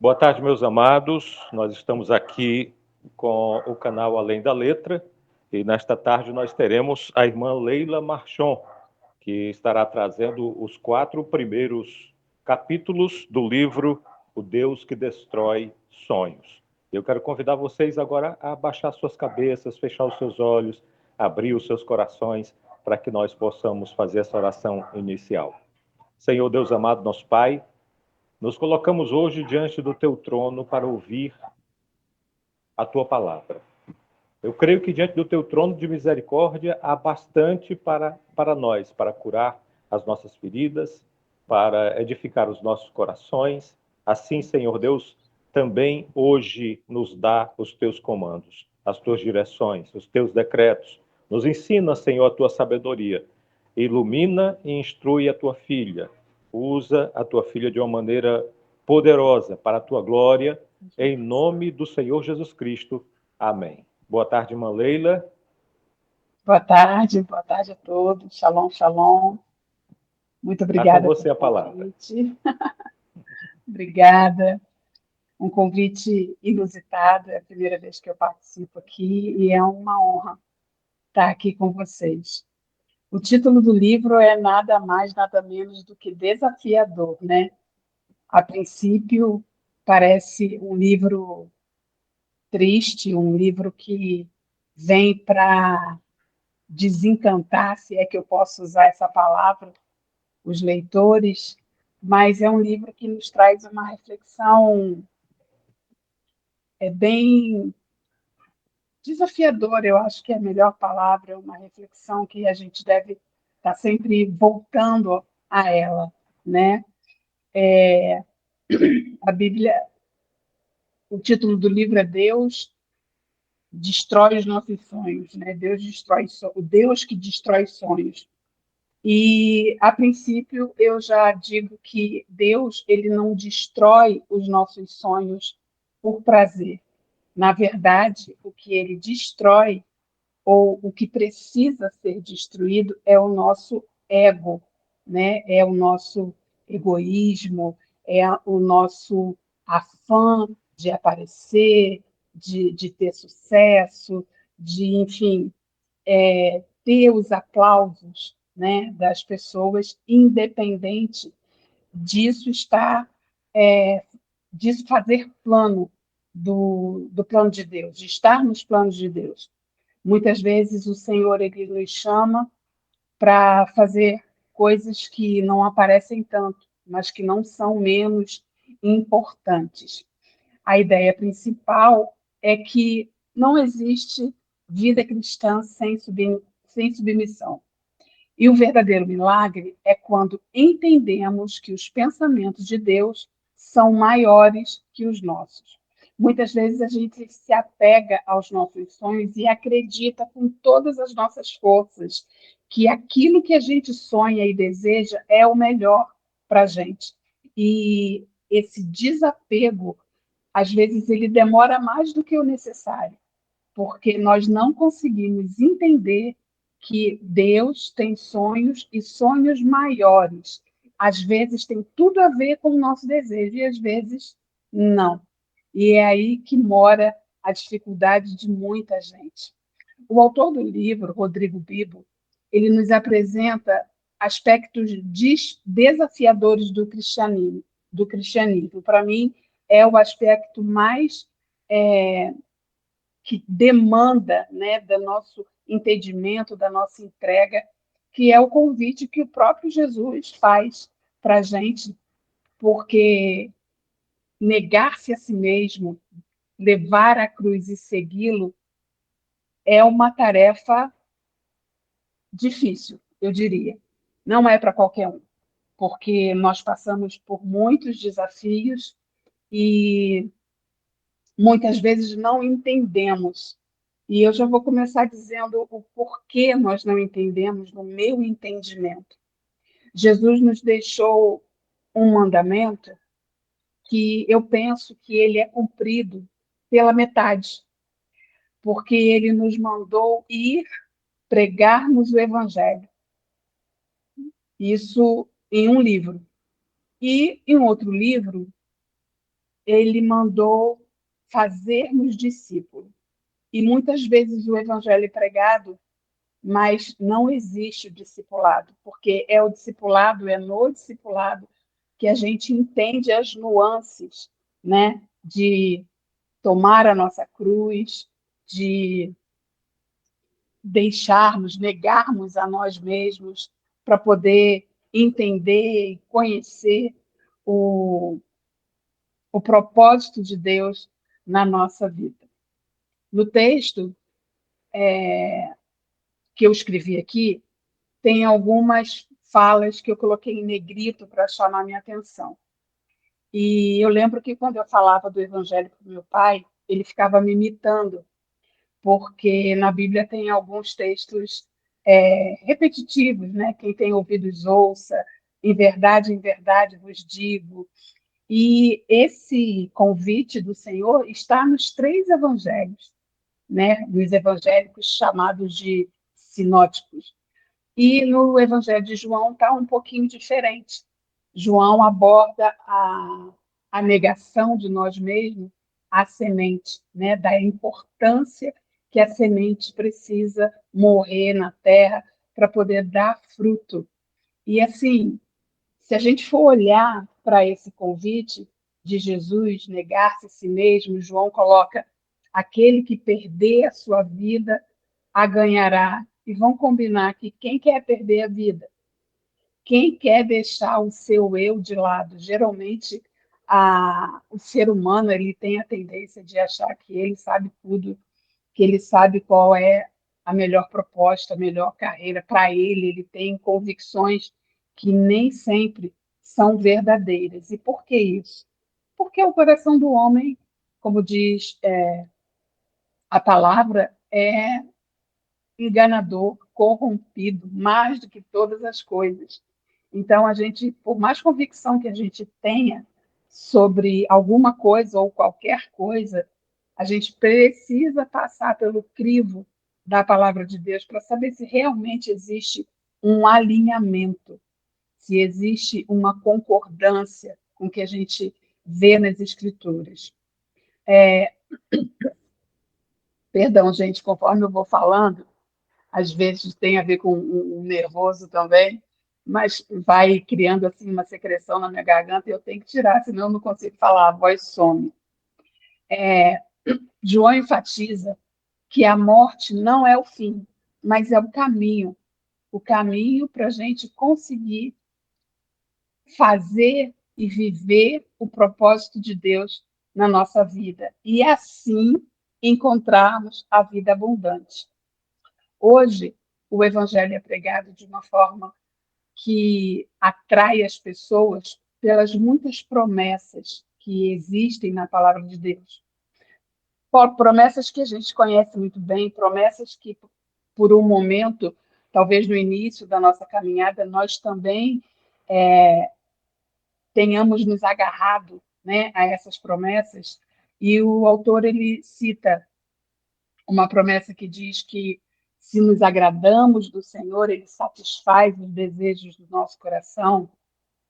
Boa tarde, meus amados. Nós estamos aqui com o canal Além da Letra e nesta tarde nós teremos a irmã Leila Marchon, que estará trazendo os 4 primeiros capítulos do livro O Deus que Destrói Sonhos. Eu quero convidar vocês agora a baixar suas cabeças, fechar os seus olhos, abrir os seus corações para que nós possamos fazer essa oração inicial. Senhor Deus amado, nosso Pai, nos colocamos hoje diante do teu trono para ouvir a tua palavra. Eu creio que diante do teu trono de misericórdia há bastante para nós, para curar as nossas feridas, para edificar os nossos corações. Assim, Senhor Deus, também hoje nos dá os teus comandos, as tuas direções, os teus decretos. Nos ensina, Senhor, a tua sabedoria. Ilumina e instrui a tua filha. Usa a tua filha de uma maneira poderosa para a tua glória, em nome do Senhor Jesus Cristo. Amém. Boa tarde, irmã Leila. Boa tarde a todos. Shalom, shalom. Muito Está com obrigada você pelo a palavra. convite. Obrigada. Um convite inusitado, é a primeira vez que eu participo aqui e é uma honra estar aqui com vocês. O título do livro é nada mais, nada menos do que desafiador, né? A princípio, parece um livro triste, um livro que vem para desencantar, se é que eu posso usar essa palavra, os leitores, mas é um livro que nos traz uma reflexão bem desafiadora, eu acho que é a melhor palavra, uma reflexão que a gente deve estar sempre voltando a ela, né? A Bíblia, o título do livro é Deus destrói os nossos sonhos, né? O Deus que destrói sonhos. E, a princípio, eu já digo que Deus ele não destrói os nossos sonhos por prazer. Na verdade, o que ele destrói, ou o que precisa ser destruído, é o nosso ego, né? É o nosso egoísmo, o nosso afã de aparecer, de ter sucesso, enfim, ter os aplausos, né, das pessoas, independente disso estar, disso fazer plano do plano de Deus, de estar nos planos de Deus. Muitas vezes o Senhor ele nos chama para fazer coisas que não aparecem tanto, mas que não são menos importantes. A ideia principal é que não existe vida cristã sem submissão. E o verdadeiro milagre é quando entendemos que os pensamentos de Deus são maiores que os nossos. Muitas vezes a gente se apega aos nossos sonhos e acredita com todas as nossas forças que aquilo que a gente sonha e deseja é o melhor para a gente. E esse desapego, às vezes, ele demora mais do que o necessário, porque nós não conseguimos entender que Deus tem sonhos e sonhos maiores. Às vezes tem tudo a ver com o nosso desejo e às vezes não. E é aí que mora a dificuldade de muita gente. O autor do livro, Rodrigo Bibo, ele nos apresenta aspectos desafiadores do cristianismo. Para mim, é o aspecto mais que demanda, né, do nosso entendimento, da nossa entrega, que é o convite que o próprio Jesus faz para a gente, porque negar-se a si mesmo, levar a cruz e segui-lo é uma tarefa difícil, eu diria. Não é para qualquer um, porque nós passamos por muitos desafios e muitas vezes não entendemos. E eu já vou começar dizendo o porquê nós não entendemos, no meu entendimento. Jesus nos deixou um mandamento que eu penso que ele é cumprido pela metade, porque ele nos mandou ir pregarmos o evangelho. Isso em um livro. E em outro livro, ele mandou fazermos discípulos. E muitas vezes o evangelho é pregado, mas não existe o discipulado, porque é o discipulado, é no discipulado que a gente entende as nuances, né, de tomar a nossa cruz, de deixarmos, negarmos a nós mesmos para poder entender e conhecer o, o propósito de Deus na nossa vida. No texto que eu escrevi aqui, tem algumas falas que eu coloquei em negrito para chamar minha atenção. E eu lembro que quando eu falava do evangelho para o meu pai, ele ficava me imitando, porque na Bíblia tem alguns textos repetitivos, né? Quem tem ouvidos ouça, em verdade vos digo. E esse convite do Senhor está nos 3 evangelhos, né? Nos evangélicos chamados de sinóticos. E no Evangelho de João está um pouquinho diferente. João aborda a negação de nós mesmos, a semente, né? Da importância que a semente precisa morrer na terra para poder dar fruto. E assim, se a gente for olhar para esse convite de Jesus, negar-se a si mesmo, João coloca aquele que perder a sua vida a ganhará. E vão combinar que quem quer perder a vida, quem quer deixar o seu eu de lado, geralmente o ser humano ele tem a tendência de achar que ele sabe tudo, que ele sabe qual é a melhor proposta, a melhor carreira para ele, ele tem convicções que nem sempre são verdadeiras. E por que isso? Porque o coração do homem, como diz a palavra, é enganador, corrompido, mais do que todas as coisas. Então, a gente, por mais convicção que a gente tenha sobre alguma coisa ou qualquer coisa, a gente precisa passar pelo crivo da palavra de Deus para saber se realmente existe um alinhamento, se existe uma concordância com o que a gente vê nas Escrituras. Perdão, gente, conforme eu vou falando, às vezes tem a ver com um nervoso também, mas vai criando assim uma secreção na minha garganta e eu tenho que tirar, senão eu não consigo falar, a voz some. João enfatiza que a morte não é o fim, mas é o caminho para a gente conseguir fazer e viver o propósito de Deus na nossa vida e assim encontrarmos a vida abundante. Hoje, o evangelho é pregado de uma forma que atrai as pessoas pelas muitas promessas que existem na palavra de Deus. Promessas que a gente conhece muito bem, promessas que, por um momento, talvez no início da nossa caminhada, nós também tenhamos nos agarrado, né, a essas promessas. E o autor ele cita uma promessa que diz que se nos agradamos do Senhor, ele satisfaz os desejos do nosso coração.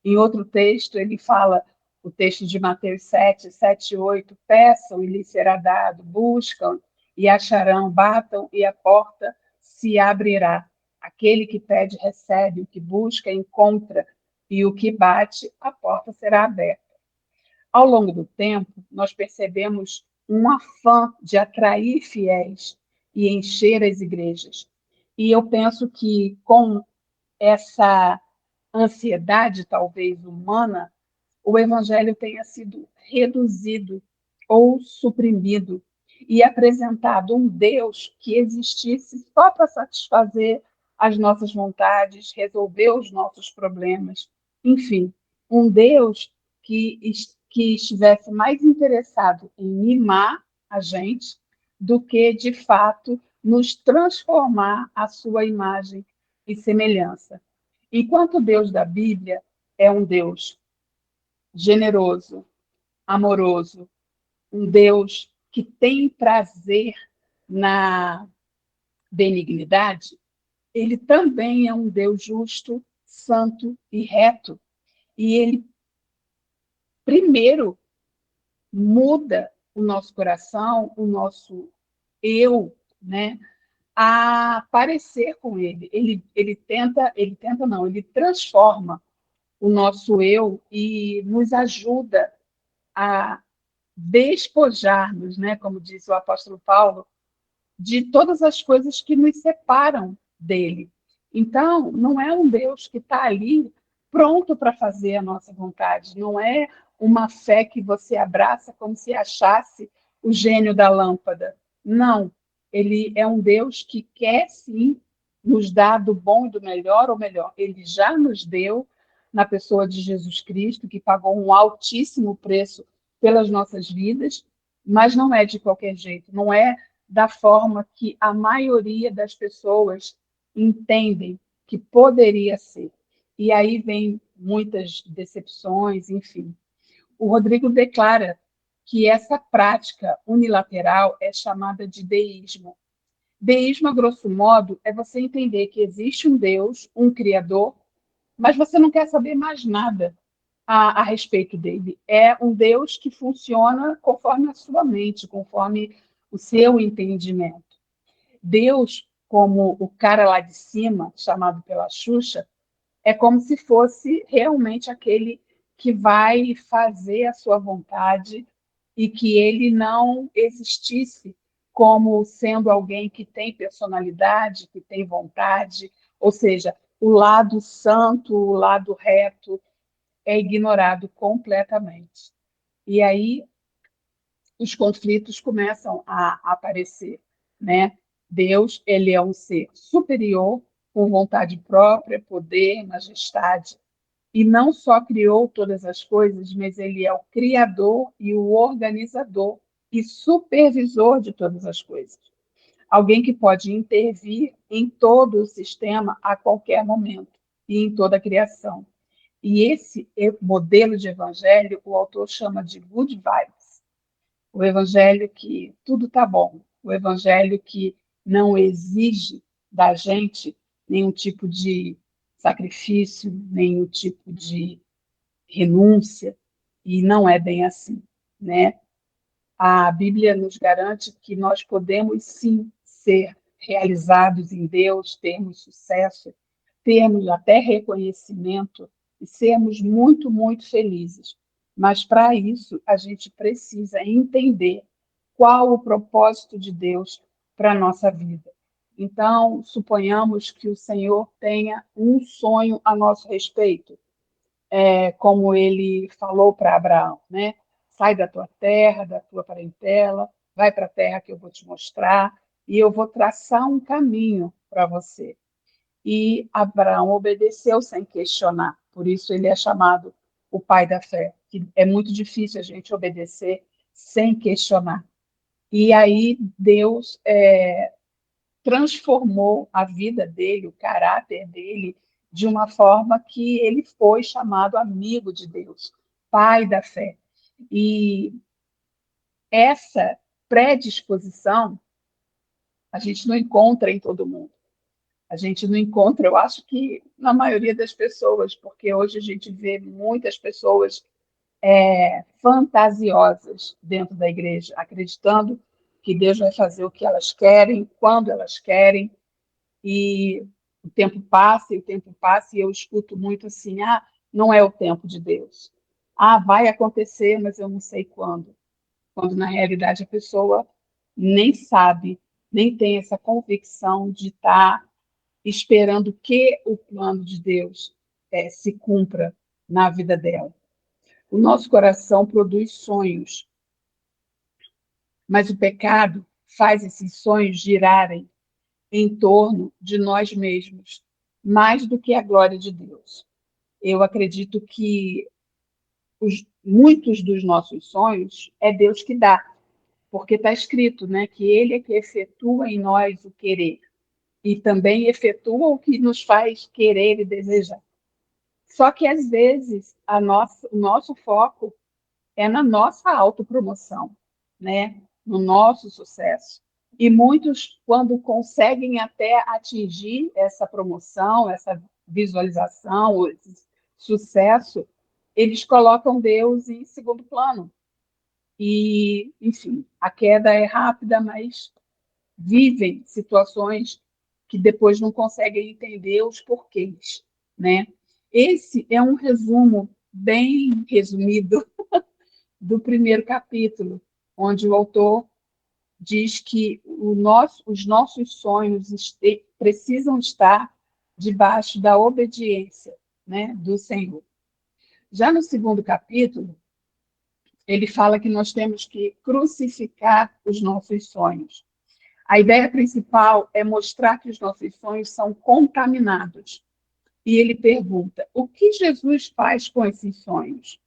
Em outro texto, ele fala, o texto de Mateus 7, 8, peçam e lhes será dado, buscam e acharão, batam e a porta se abrirá. Aquele que pede, recebe, o que busca, encontra, e o que bate, a porta será aberta. Ao longo do tempo, nós percebemos um afã de atrair fiéis e encher as igrejas. E eu penso que com essa ansiedade, talvez humana, o evangelho tenha sido reduzido ou suprimido e apresentado um Deus que existisse só para satisfazer as nossas vontades, resolver os nossos problemas, enfim, um Deus que estivesse mais interessado em mimar a gente do que, de fato, nos transformar à sua imagem e semelhança. Enquanto o Deus da Bíblia é um Deus generoso, amoroso, um Deus que tem prazer na benignidade, ele também é um Deus justo, santo e reto. E ele, primeiro, muda o nosso coração, o nosso eu, né, a parecer com ele. Ele tenta não, ele transforma o nosso eu e nos ajuda a despojar-nos, né, como diz o apóstolo Paulo, de todas as coisas que nos separam dele. Então, não é um Deus que está ali pronto para fazer a nossa vontade, não é uma fé que você abraça como se achasse o gênio da lâmpada. Não, ele é um Deus que quer sim nos dar do bom e do melhor, ou melhor, ele já nos deu na pessoa de Jesus Cristo, que pagou um altíssimo preço pelas nossas vidas, mas não é de qualquer jeito, não é da forma que a maioria das pessoas entendem que poderia ser. E aí vem muitas decepções, enfim. O Rodrigo declara que essa prática unilateral é chamada de deísmo. Deísmo, a grosso modo, é você entender que existe um Deus, um Criador, mas você não quer saber mais nada a respeito dele. É um Deus que funciona conforme a sua mente, conforme o seu entendimento. Deus, como o cara lá de cima, chamado pela Xuxa, é como se fosse realmente aquele que vai fazer a sua vontade e que ele não existisse como sendo alguém que tem personalidade, que tem vontade, ou seja, o lado santo, o lado reto é ignorado completamente. E aí os conflitos começam a aparecer, né? Deus, ele é um ser superior, com vontade própria, poder, majestade, e não só criou todas as coisas, mas ele é o criador e o organizador e supervisor de todas as coisas. Alguém que pode intervir em todo o sistema a qualquer momento e em toda a criação. E esse modelo de evangelho, o autor chama de good vibes. O evangelho que tudo está bom, o evangelho que não exige da gente nenhum tipo de sacrifício, nenhum tipo de renúncia, e não é bem assim, né? A Bíblia nos garante que nós podemos sim ser realizados em Deus, termos sucesso, termos até reconhecimento e sermos muito, muito felizes. Mas para isso a gente precisa entender qual o propósito de Deus para a nossa vida. Então, suponhamos que o Senhor tenha um sonho a nosso respeito, como ele falou para Abraão, né? Sai da tua terra, da tua parentela, vai para a terra que eu vou te mostrar e eu vou traçar um caminho para você. E Abraão obedeceu sem questionar, por isso ele é chamado o pai da fé, que é muito difícil a gente obedecer sem questionar. E aí Deus transformou a vida dele, o caráter dele, de uma forma que ele foi chamado amigo de Deus, pai da fé. E essa predisposição a gente não encontra em todo mundo. A gente não encontra, eu acho que na maioria das pessoas, porque hoje a gente vê muitas pessoas fantasiosas dentro da igreja, acreditando que Deus vai fazer o que elas querem, quando elas querem, e o tempo passa, e eu escuto muito assim, não é o tempo de Deus. Vai acontecer, mas eu não sei quando. Quando, na realidade, a pessoa nem sabe, nem tem essa convicção de estar esperando que o plano de Deus se cumpra na vida dela. O nosso coração produz sonhos, mas o pecado faz esses sonhos girarem em torno de nós mesmos, mais do que a glória de Deus. Eu acredito que muitos dos nossos sonhos é Deus que dá, porque está escrito, né, que Ele é que efetua em nós o querer e também efetua o que nos faz querer e desejar. Só que às vezes o nosso foco é na nossa autopromoção, né, no nosso sucesso. E muitos, quando conseguem até atingir essa promoção, essa visualização, esse sucesso, eles colocam Deus em segundo plano. e, enfim, a queda é rápida, mas vivem situações que depois não conseguem entender os porquês, né? Esse é um resumo bem resumido do primeiro capítulo, onde o autor diz que os nossos sonhos precisam estar debaixo da obediência, né, do Senhor. Já no segundo capítulo, ele fala que nós temos que crucificar os nossos sonhos. A ideia principal é mostrar que os nossos sonhos são contaminados. E ele pergunta: o que Jesus faz com esses sonhos?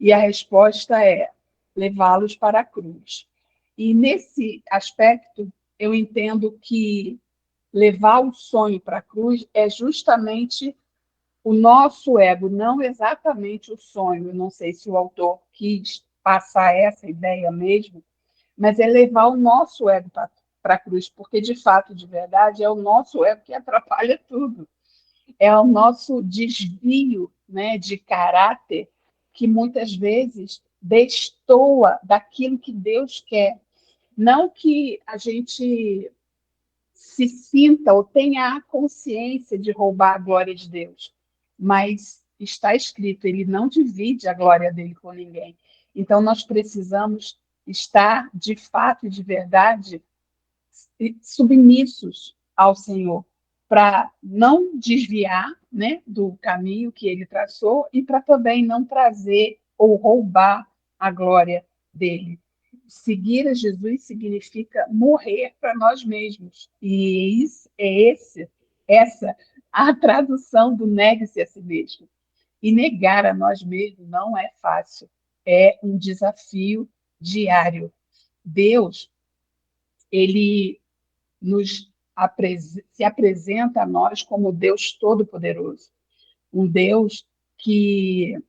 E a resposta é levá-los para a cruz. E nesse aspecto, eu entendo que levar o sonho para a cruz é justamente o nosso ego, não exatamente o sonho. Eu não sei se o autor quis passar essa ideia mesmo, mas é levar o nosso ego para a cruz, porque de fato, de verdade, é o nosso ego que atrapalha tudo. É o nosso desvio, né, de caráter que muitas vezes destoa daquilo que Deus quer. Não que a gente se sinta ou tenha a consciência de roubar a glória de Deus, mas está escrito, ele não divide a glória dele com ninguém. Então nós precisamos estar de fato e de verdade submissos ao Senhor, para não desviar, né, do caminho que ele traçou e para também não trazer ou roubar a glória dele. Seguir a Jesus significa morrer para nós mesmos. E essa a tradução do negue-se a si mesmo. E negar a nós mesmos não é fácil, é um desafio diário. Deus, ele se apresenta a nós como Deus Todo-Poderoso, um Deus que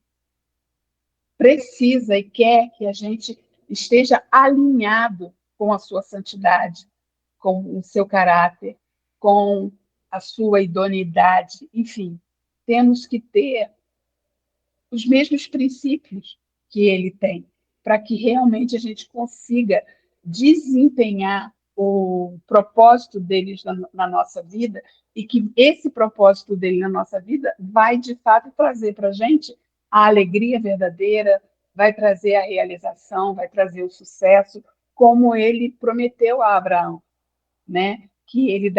precisa e quer que a gente esteja alinhado com a sua santidade, com o seu caráter, com a sua idoneidade, enfim, temos que ter os mesmos princípios que ele tem, para que realmente a gente consiga desempenhar o propósito deles na nossa vida e que esse propósito dele na nossa vida vai, de fato, trazer para a gente a alegria verdadeira, vai trazer a realização, vai trazer o sucesso, como ele prometeu a Abraão, né? Que ele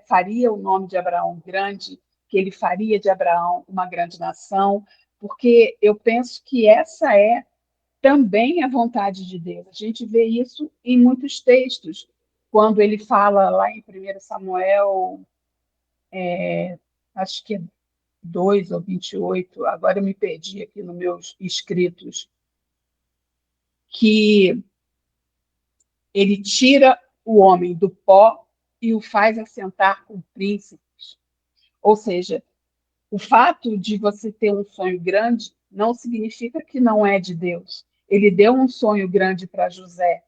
faria o nome de Abraão grande, que ele faria de Abraão uma grande nação, porque eu penso que essa é também a vontade de Deus. A gente vê isso em muitos textos, quando ele fala lá em 1 Samuel, acho que é 2 ou 28, agora eu me perdi aqui nos meus escritos, que ele tira o homem do pó e o faz assentar com príncipes. Ou seja, o fato de você ter um sonho grande não significa que não é de Deus. Ele deu um sonho grande para José.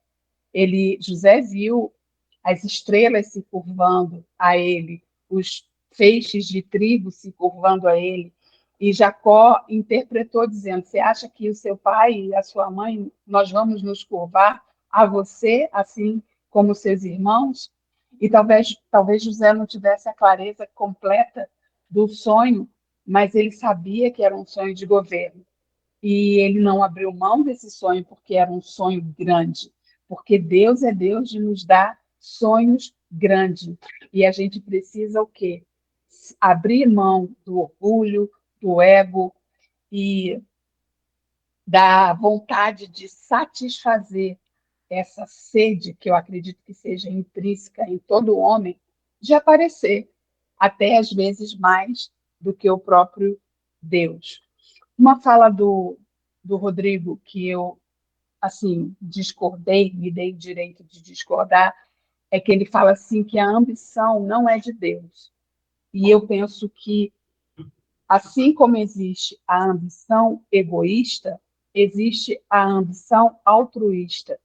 José viu as estrelas se curvando a ele, os feixes de trigo se curvando a ele. E Jacó interpretou dizendo: você acha que o seu pai e a sua mãe, nós vamos nos curvar a você, assim como seus irmãos? E talvez José não tivesse a clareza completa do sonho, mas ele sabia que era um sonho de governo. E ele não abriu mão desse sonho porque era um sonho grande. Porque Deus é Deus de nos dar sonhos grandes. E a gente precisa o quê? Abrir mão do orgulho, do ego e da vontade de satisfazer essa sede, que eu acredito que seja intrínseca em todo homem, de aparecer, até às vezes mais do que o próprio Deus. Uma fala do Rodrigo que eu, assim, discordei, me dei o direito de discordar, é que ele fala assim que a ambição não é de Deus. E eu penso que, assim como existe a ambição egoísta, existe a ambição altruísta.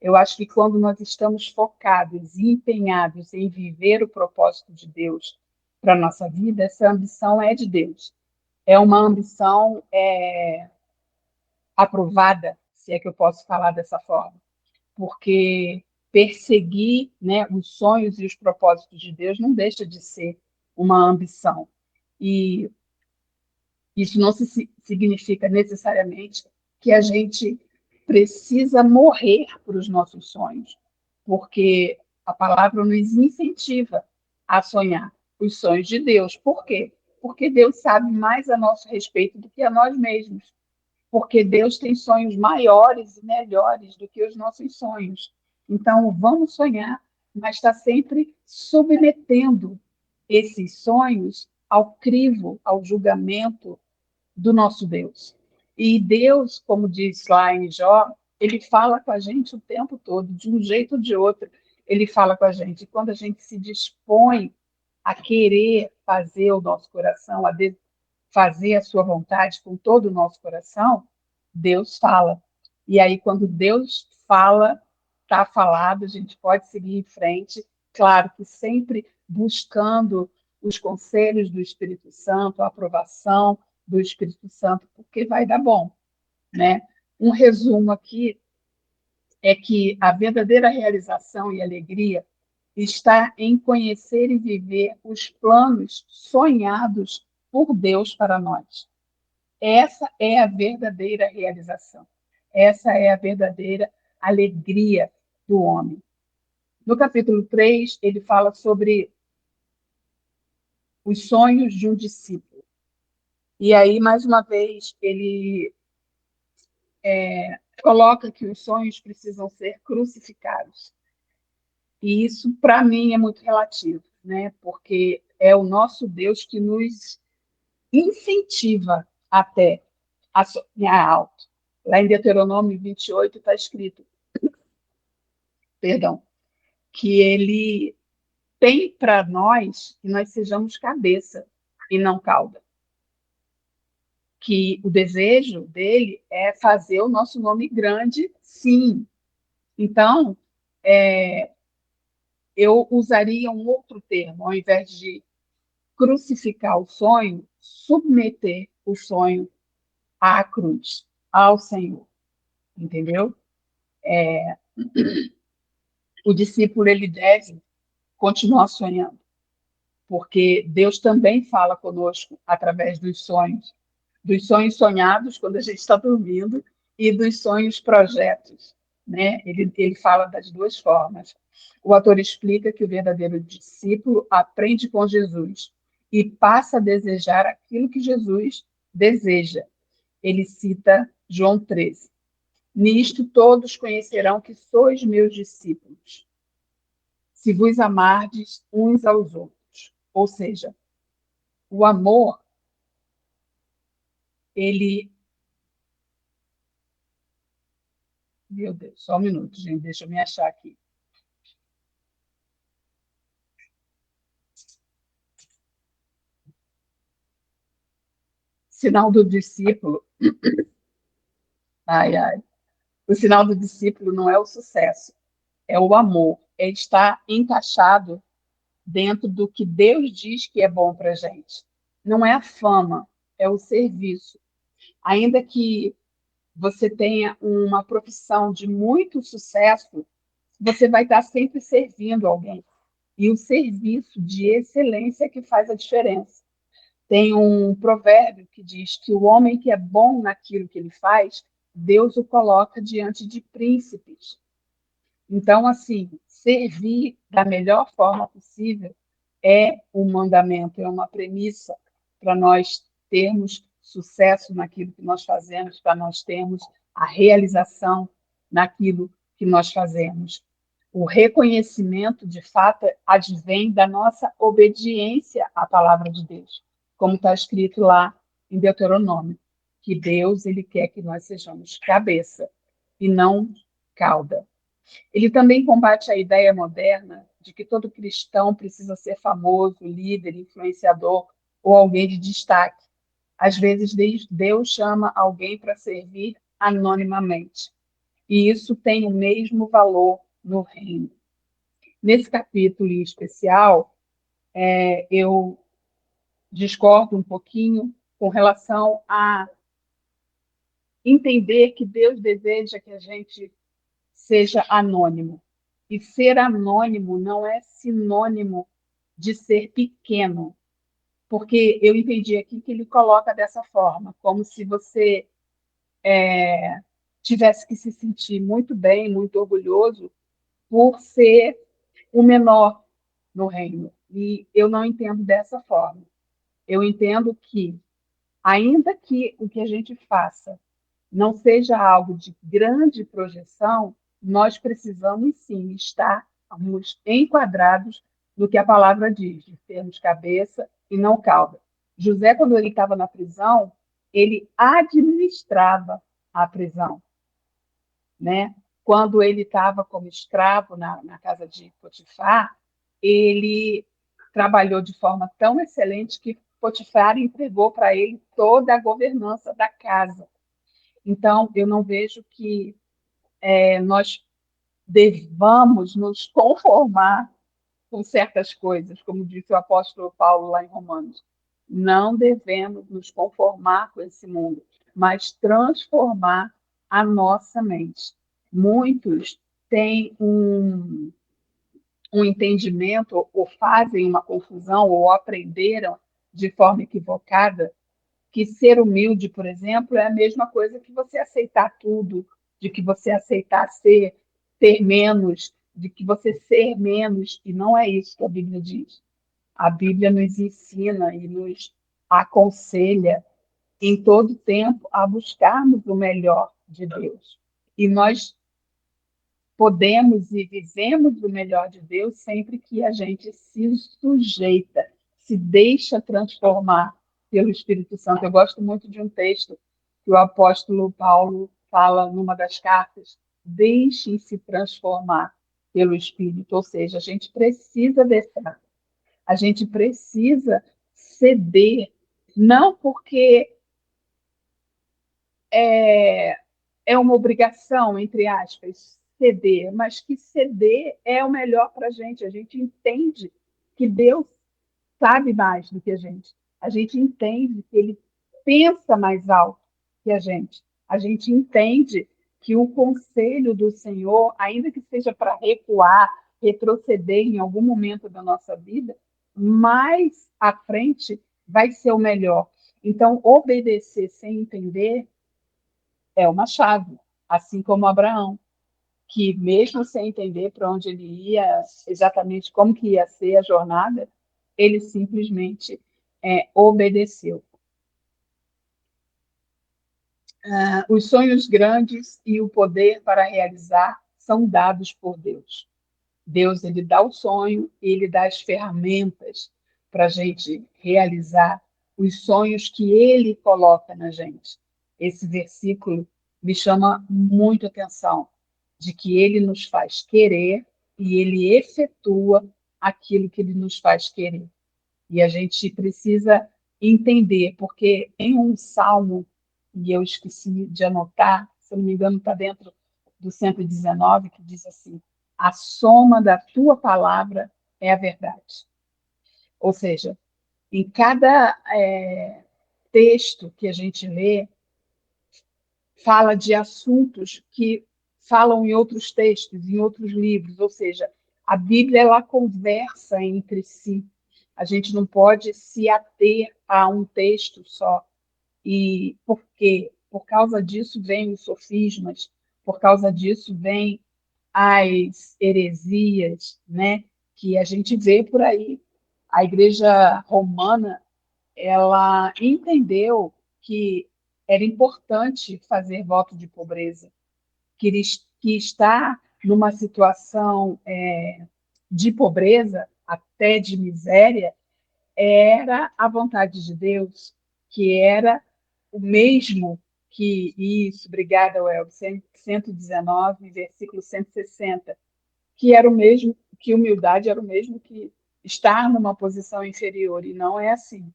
Eu acho que quando nós estamos focados e empenhados em viver o propósito de Deus para a nossa vida, essa ambição é de Deus. É uma ambição aprovada, se é que eu posso falar dessa forma, porque perseguir, né, os sonhos e os propósitos de Deus não deixa de ser uma ambição. E isso não significa necessariamente que a gente precisa morrer para os nossos sonhos, porque a palavra nos incentiva a sonhar os sonhos de Deus. Por quê? Porque Deus sabe mais a nosso respeito do que a nós mesmos. Porque Deus tem sonhos maiores e melhores do que os nossos sonhos. Então, vamos sonhar, mas está sempre submetendo esses sonhos ao crivo, ao julgamento do nosso Deus. E Deus, como diz lá em Jó, ele fala com a gente o tempo todo, de um jeito ou de outro, ele fala com a gente. E quando a gente se dispõe a querer fazer o nosso coração, fazer a sua vontade com todo o nosso coração, Deus fala. E aí, quando Deus fala, está falado, a gente pode seguir em frente, claro que sempre buscando os conselhos do Espírito Santo, a aprovação do Espírito Santo, porque vai dar bom, né? Um resumo aqui é que a verdadeira realização e alegria está em conhecer e viver os planos sonhados por Deus para nós. Essa é a verdadeira realização. Essa é a verdadeira alegria do homem. No capítulo 3, ele fala sobre os sonhos de um discípulo. E aí, mais uma vez, ele coloca que os sonhos precisam ser crucificados. E isso, para mim, é muito relativo, né? Porque é o nosso Deus que nos incentiva até a sonhar alto. Lá em Deuteronômio 28 está escrito, perdão, que ele tem para nós que nós sejamos cabeça e não cauda. Que o desejo dele é fazer o nosso nome grande, sim. Então, eu usaria um outro termo, ao invés de crucificar o sonho, submeter o sonho à cruz, ao Senhor, entendeu? O discípulo, ele deve continuar sonhando, porque Deus também fala conosco através dos sonhos sonhados, quando a gente está dormindo, e dos sonhos projetos, né? Ele fala das duas formas. O autor explica que o verdadeiro discípulo aprende com Jesus e passa a desejar aquilo que Jesus deseja. Ele cita João 13. Nisto todos conhecerão que sois meus discípulos, se vos amardes uns aos outros. Ou seja, o amor, ele... Meu Deus, só um minuto, gente, deixa eu me achar aqui. Sinal do discípulo. Ai, ai. O sinal do discípulo não é o sucesso, é o amor, é estar encaixado dentro do que Deus diz que é bom para a gente. Não é a fama, é o serviço. Ainda que você tenha uma profissão de muito sucesso, você vai estar sempre servindo alguém. E o serviço de excelência é que faz a diferença. Tem um provérbio que diz que o homem que é bom naquilo que ele faz, Deus o coloca diante de príncipes. Então, assim, servir da melhor forma possível é um mandamento, é uma premissa para nós termos sucesso naquilo que nós fazemos, para nós termos a realização naquilo que nós fazemos. O reconhecimento, de fato, advém da nossa obediência à palavra de Deus, como está escrito lá em Deuteronômio, que Deus ele quer que nós sejamos cabeça e não cauda. Ele também combate a ideia moderna de que todo cristão precisa ser famoso, líder, influenciador ou alguém de destaque. Às vezes, Deus chama alguém para servir anonimamente. E isso tem o mesmo valor no reino. Nesse capítulo em especial, eu discordo um pouquinho com relação a entender que Deus deseja que a gente seja anônimo. E ser anônimo não é sinônimo de ser pequeno, porque eu entendi aqui que ele coloca dessa forma, como se você tivesse que se sentir muito bem, muito orgulhoso por ser o menor no reino. E eu não entendo dessa forma. Eu entendo que, ainda que o que a gente faça não seja algo de grande projeção, nós precisamos sim estarmos enquadrados no que a palavra diz, de sermos cabeça e não cauda. José, quando ele estava na prisão, ele administrava a prisão, né? Quando ele estava como escravo na casa de Potifar, ele trabalhou de forma tão excelente que Potifar entregou para ele toda a governança da casa. Então, eu não vejo que nós devamos nos conformar com certas coisas, como disse o apóstolo Paulo lá em Romanos. Não devemos nos conformar com esse mundo, mas transformar a nossa mente. Muitos têm um entendimento, ou fazem uma confusão, ou aprenderam de forma equivocada que ser humilde, por exemplo, é a mesma coisa que você aceitar tudo, de que você aceitar ter menos, de que você ser menos, e não é isso que a Bíblia diz. A Bíblia nos ensina e nos aconselha em todo tempo a buscarmos o melhor de Deus. E nós podemos e vivemos o melhor de Deus sempre que a gente se sujeita, se deixa transformar pelo Espírito Santo. Eu gosto muito de um texto que o apóstolo Paulo fala numa das cartas: deixem-se transformar pelo Espírito, ou seja, a gente precisa deixar, a gente precisa ceder, não porque é, é uma obrigação, entre aspas, ceder, mas que ceder é o melhor para a gente. A gente entende que Deus sabe mais do que a gente. A gente entende que Ele pensa mais alto que a gente. A gente entende que o conselho do Senhor, ainda que seja para recuar, retroceder em algum momento da nossa vida, mais à frente vai ser o melhor. Então, obedecer sem entender é uma chave, assim como Abraão, que mesmo sem entender para onde ele ia, exatamente como que ia ser a jornada, ele simplesmente obedeceu. Os sonhos grandes e o poder para realizar são dados por Deus. Deus, ele dá o sonho e ele dá as ferramentas para a gente realizar os sonhos que ele coloca na gente. Esse versículo me chama muito atenção, de que ele nos faz querer e ele efetua aquilo que ele nos faz querer. E a gente precisa entender, porque tem um salmo, e eu esqueci de anotar, se eu não me engano, está dentro do 119, que diz assim: a soma da tua palavra é a verdade. Ou seja, em cada texto que a gente lê, fala de assuntos que falam em outros textos, em outros livros, ou seja, a Bíblia ela conversa entre si. A gente não pode se ater a um texto só. E por quê? Por causa disso vem os sofismas, por causa disso vem as heresias, né? Que a gente vê por aí. A Igreja Romana, ela entendeu que era importante fazer voto de pobreza, que está numa situação de pobreza, até de miséria, era a vontade de Deus, que era o mesmo que isso, obrigada, Welber, 119, versículo 160, que era o mesmo, que humildade era o mesmo que estar numa posição inferior, e não é assim.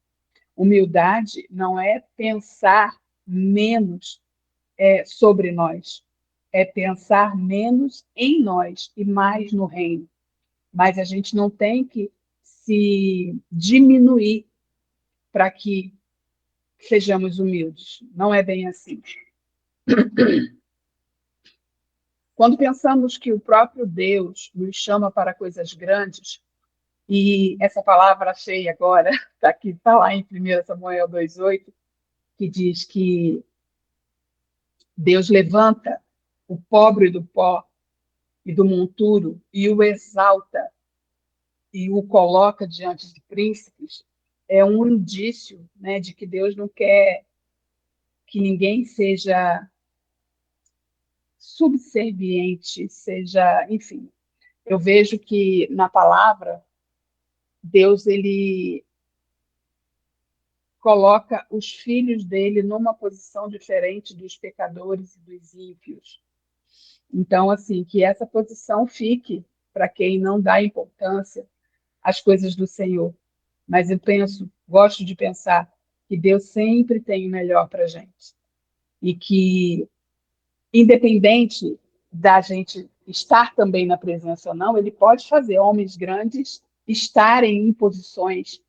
Humildade não é pensar menos sobre nós, é pensar menos em nós e mais no reino. Mas a gente não tem que se diminuir para que sejamos humildes. Não é bem assim. Quando pensamos que o próprio Deus nos chama para coisas grandes, e essa palavra achei agora, está aqui, está lá em 1 Samuel 2,8, que diz que Deus levanta o pobre do pó e do monturo e o exalta e o coloca diante de príncipes, é um indício, né, de que Deus não quer que ninguém seja subserviente, seja, enfim. Eu vejo que na palavra Deus ele coloca os filhos dele numa posição diferente dos pecadores e dos ímpios. Então, assim, que essa posição fique para quem não dá importância às coisas do Senhor. Mas eu penso, gosto de pensar que Deus sempre tem o melhor para a gente. E que, independente da gente estar também na presença ou não, ele pode fazer homens grandes estarem em posições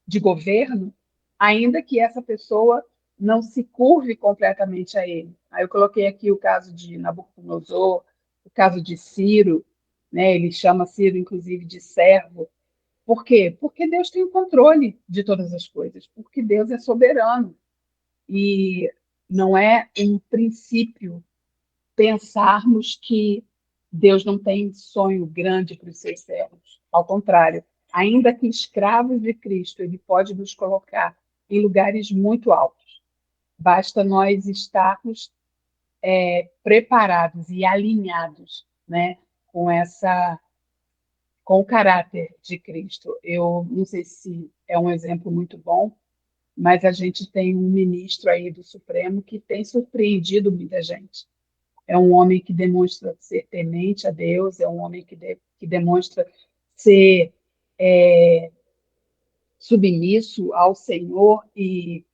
de governo, ainda que essa pessoa não se curve completamente a ele. Aí eu coloquei aqui o caso de Nabucodonosor, o caso de Ciro, né? Ele chama Ciro, inclusive, de servo. Por quê? Porque Deus tem o controle de todas as coisas, porque Deus é soberano. E não é um princípio pensarmos que Deus não tem sonho grande para os seus servos. Ao contrário, ainda que escravos de Cristo, ele pode nos colocar em lugares muito altos. Basta nós estarmos preparados e alinhados, né, com o caráter de Cristo. Eu não sei se é um exemplo muito bom, mas a gente tem um ministro aí do Supremo que tem surpreendido muita gente. É um homem que demonstra ser temente a Deus, é um homem que demonstra ser submisso ao Senhor e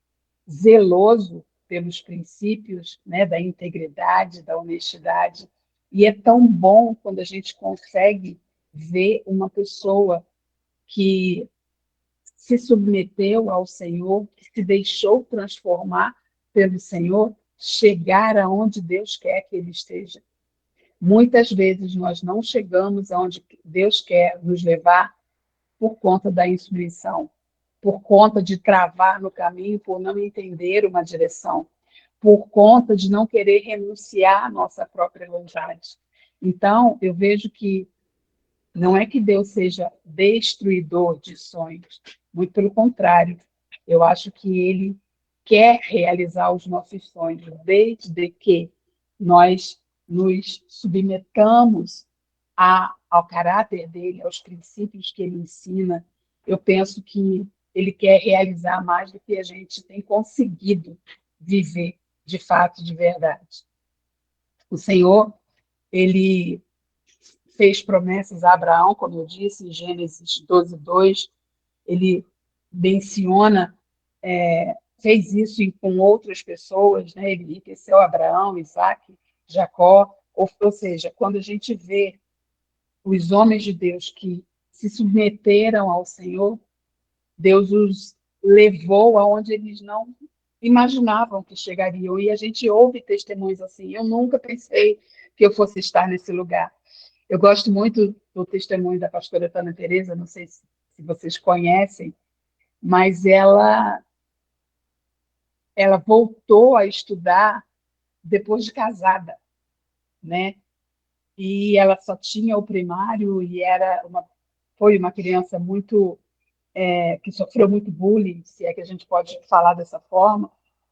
zeloso pelos princípios, né, da integridade, da honestidade. E é tão bom quando a gente consegue ver uma pessoa que se submeteu ao Senhor, que se deixou transformar pelo Senhor, chegar aonde Deus quer que ele esteja. Muitas vezes nós não chegamos aonde Deus quer nos levar por conta da insubmissão, por conta de travar no caminho, por não entender uma direção, por conta de não querer renunciar à nossa própria vontade. Então, eu vejo que não é que Deus seja destruidor de sonhos, muito pelo contrário. Eu acho que Ele quer realizar os nossos sonhos, desde que nós nos submetamos ao caráter dele, aos princípios que ele ensina. Eu penso que ele quer realizar mais do que a gente tem conseguido viver de fato, de verdade. O Senhor, ele fez promessas a Abraão, como eu disse, em Gênesis 12:2, ele menciona, fez isso com outras pessoas, né? Ele enriqueceu Abraão, Isaac, Jacó, ou seja, quando a gente vê os homens de Deus que se submeteram ao Senhor, Deus os levou aonde eles não imaginavam que chegariam. E a gente ouve testemunhos assim. Eu nunca pensei que eu fosse estar nesse lugar. Eu gosto muito do testemunho da pastora Ana Teresa, não sei se vocês conhecem, mas ela voltou a estudar depois de casada, né? E ela só tinha o primário e foi uma criança muito que sofreu muito bullying, se é que a gente pode falar dessa forma,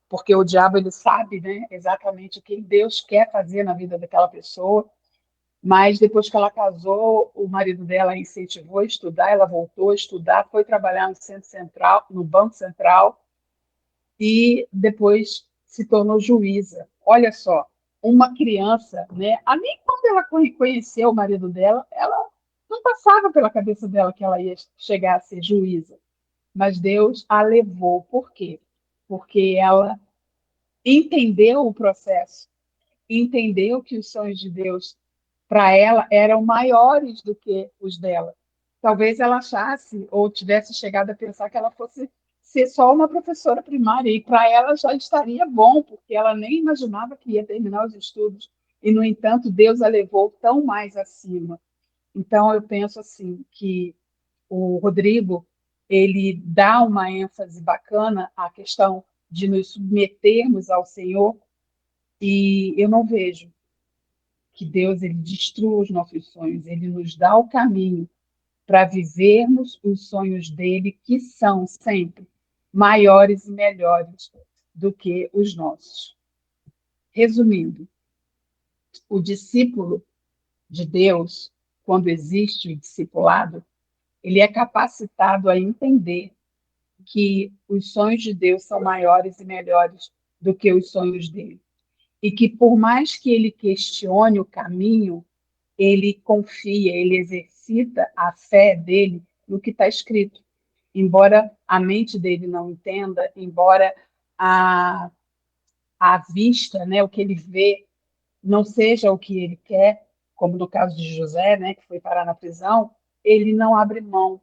porque o diabo ele sabe, né, exatamente o que Deus quer fazer na vida daquela pessoa. Mas depois que ela casou, o marido dela a incentivou a estudar, ela voltou a estudar, foi trabalhar no Centro Central, no Banco Central, e depois se tornou juíza. Olha só, uma criança, né? Nem quando ela conheceu o marido dela, ela não passava pela cabeça dela que ela ia chegar a ser juíza. Mas Deus a levou. Por quê? Porque ela entendeu o processo, entendeu que os sonhos de Deus para ela eram maiores do que os dela. Talvez ela achasse ou tivesse chegado a pensar que ela fosse ser só uma professora primária, e para ela já estaria bom, porque ela nem imaginava que ia terminar os estudos, e, no entanto, Deus a levou tão mais acima. Então, eu penso assim, que o Rodrigo, ele dá uma ênfase bacana à questão de nos submetermos ao Senhor, e eu não vejo que Deus ele destrua os nossos sonhos, ele nos dá o caminho para vivermos os sonhos dele, que são sempre maiores e melhores do que os nossos. Resumindo, o discípulo de Deus, quando existe o discipulado, ele é capacitado a entender que os sonhos de Deus são maiores e melhores do que os sonhos dele. E que, por mais que ele questione o caminho, ele confia, ele exercita a fé dele no que está escrito. Embora a mente dele não entenda, embora a, a vista, né, o que ele vê, não seja o que ele quer, como no caso de José, né, que foi parar na prisão, ele não abre mão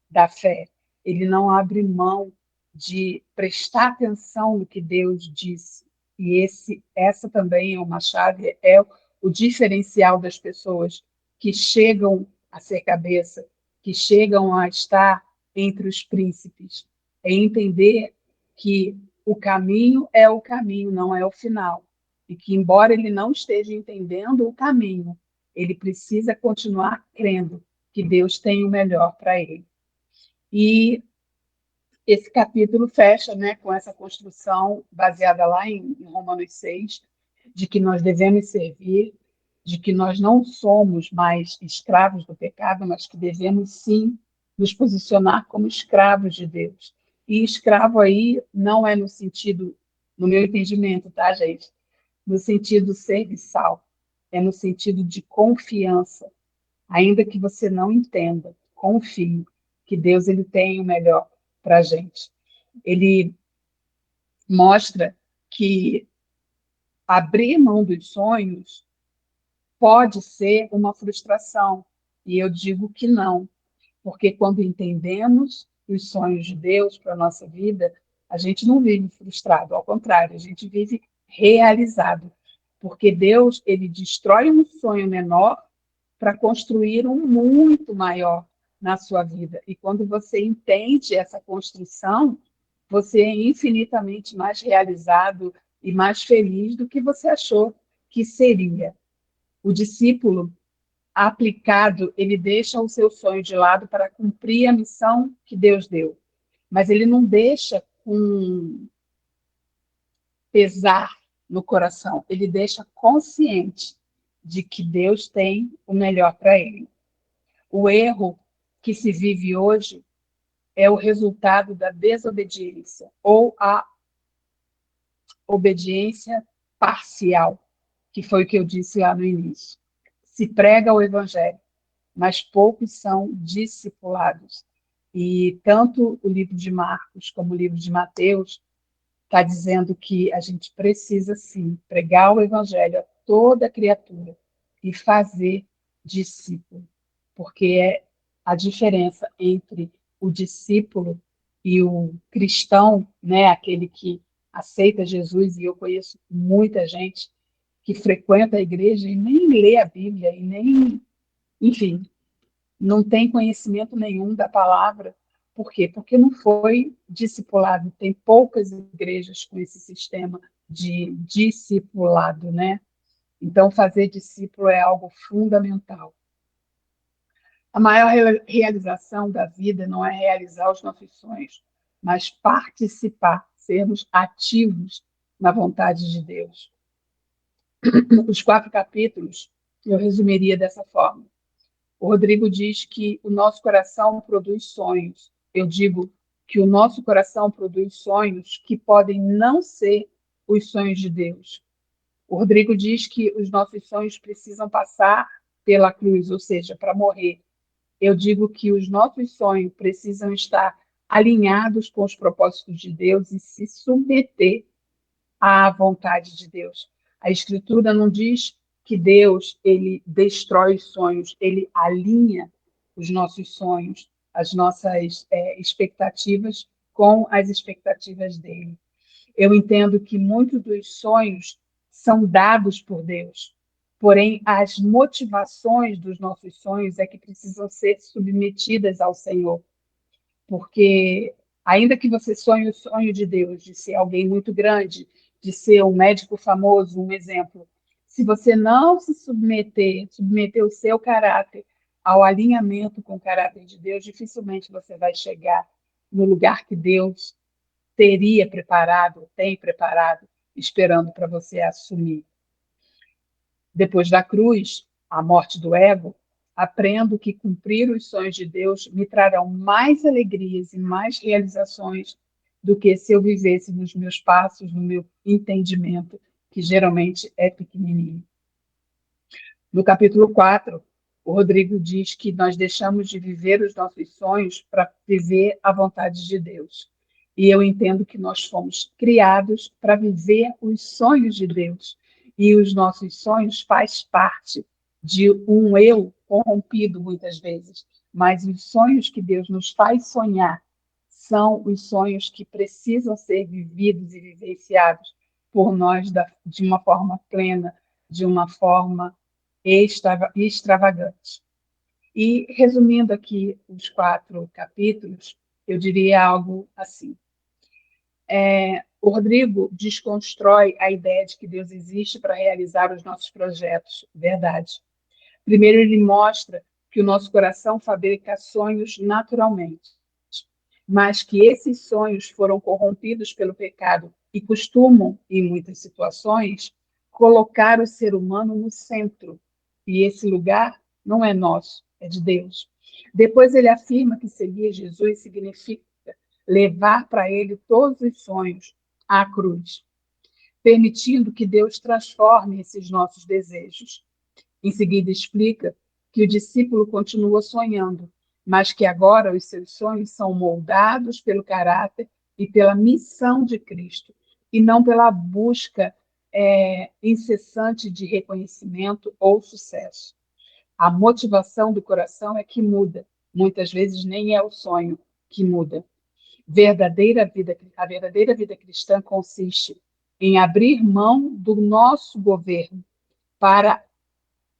da fé, ele não abre mão de prestar atenção no que Deus disse. E essa também é uma chave, é o diferencial das pessoas que chegam a ser cabeça, que chegam a estar entre os príncipes, é entender que o caminho é o caminho, não é o final. E que, embora ele não esteja entendendo o caminho, ele precisa continuar crendo que Deus tem o melhor para ele. E esse capítulo fecha, né, com essa construção baseada lá em Romanos 6, de que nós devemos servir, de que nós não somos mais escravos do pecado, mas que devemos sim nos posicionar como escravos de Deus. E escravo aí não é no sentido, no meu entendimento, tá, gente? No sentido serviçal, é no sentido de confiança. Ainda que você não entenda, confie que Deus ele tem o melhor para a gente. Ele mostra que abrir mão dos sonhos pode ser uma frustração, e eu digo que não, porque quando entendemos os sonhos de Deus para a nossa vida, a gente não vive frustrado, ao contrário, a gente vive realizado, porque Deus ele destrói um sonho menor para construir um muito maior na sua vida. E quando você entende essa construção, você é infinitamente mais realizado e mais feliz do que você achou que seria. O discípulo aplicado, ele deixa o seu sonho de lado para cumprir a missão que Deus deu. Mas ele não deixa com pesar no coração, ele deixa consciente de que Deus tem o melhor para ele. O erro que se vive hoje é o resultado da desobediência ou a obediência parcial, que foi o que eu disse lá no início. Se prega o evangelho, mas poucos são discipulados. E tanto o livro de Marcos como o livro de Mateus está dizendo que a gente precisa, sim, pregar o evangelho a toda criatura e fazer discípulo, porque é a diferença entre o discípulo e o cristão, né, aquele que aceita Jesus, e eu conheço muita gente que frequenta a igreja e nem lê a Bíblia, e nem, enfim, não tem conhecimento nenhum da palavra. Por quê? Porque não foi discipulado. Tem poucas igrejas com esse sistema de discipulado, né? Então, fazer discípulo é algo fundamental. A maior realização da vida não é realizar os nossos sonhos, mas participar, sermos ativos na vontade de Deus. Os 4 capítulos eu resumiria dessa forma. O Rodrigo diz que o nosso coração produz sonhos. Eu digo que o nosso coração produz sonhos que podem não ser os sonhos de Deus. O Rodrigo diz que os nossos sonhos precisam passar pela cruz, ou seja, para morrer. Eu digo que os nossos sonhos precisam estar alinhados com os propósitos de Deus e se submeter à vontade de Deus. A Escritura não diz que Deus ele destrói os sonhos, ele alinha os nossos sonhos, as nossas expectativas com as expectativas dele. Eu entendo que muitos dos sonhos são dados por Deus, porém as motivações dos nossos sonhos é que precisam ser submetidas ao Senhor, porque ainda que você sonhe o sonho de Deus, de ser alguém muito grande, de ser um médico famoso, um exemplo, se você não se submeter o seu caráter ao alinhamento com o caráter de Deus, dificilmente você vai chegar no lugar que Deus teria preparado, tem preparado, esperando para você assumir. Depois da cruz, a morte do ego, aprendo que cumprir os sonhos de Deus me trarão mais alegrias e mais realizações do que se eu vivesse nos meus passos, no meu entendimento, que geralmente é pequenininho. No capítulo 4, o Rodrigo diz que nós deixamos de viver os nossos sonhos para viver a vontade de Deus. E eu entendo que nós fomos criados para viver os sonhos de Deus. E os nossos sonhos faz parte de um eu corrompido muitas vezes. Mas os sonhos que Deus nos faz sonhar são os sonhos que precisam ser vividos e vivenciados por nós de uma forma plena, de uma forma extravagante. E, resumindo aqui os 4 capítulos, eu diria algo assim. O Rodrigo desconstrói a ideia de que Deus existe para realizar os nossos projetos. Verdade. Primeiro, ele mostra que o nosso coração fabrica sonhos naturalmente, mas que esses sonhos foram corrompidos pelo pecado e costumam, em muitas situações, colocar o ser humano no centro. E esse lugar não é nosso, é de Deus. Depois ele afirma que seguir Jesus significa levar para ele todos os sonhos à cruz, permitindo que Deus transforme esses nossos desejos. Em seguida, explica que o discípulo continua sonhando, mas que agora os seus sonhos são moldados pelo caráter e pela missão de Cristo, e não pela busca incessante de reconhecimento ou sucesso. A motivação do coração é que muda. Muitas vezes nem é o sonho que muda. A verdadeira vida cristã consiste em abrir mão do nosso governo para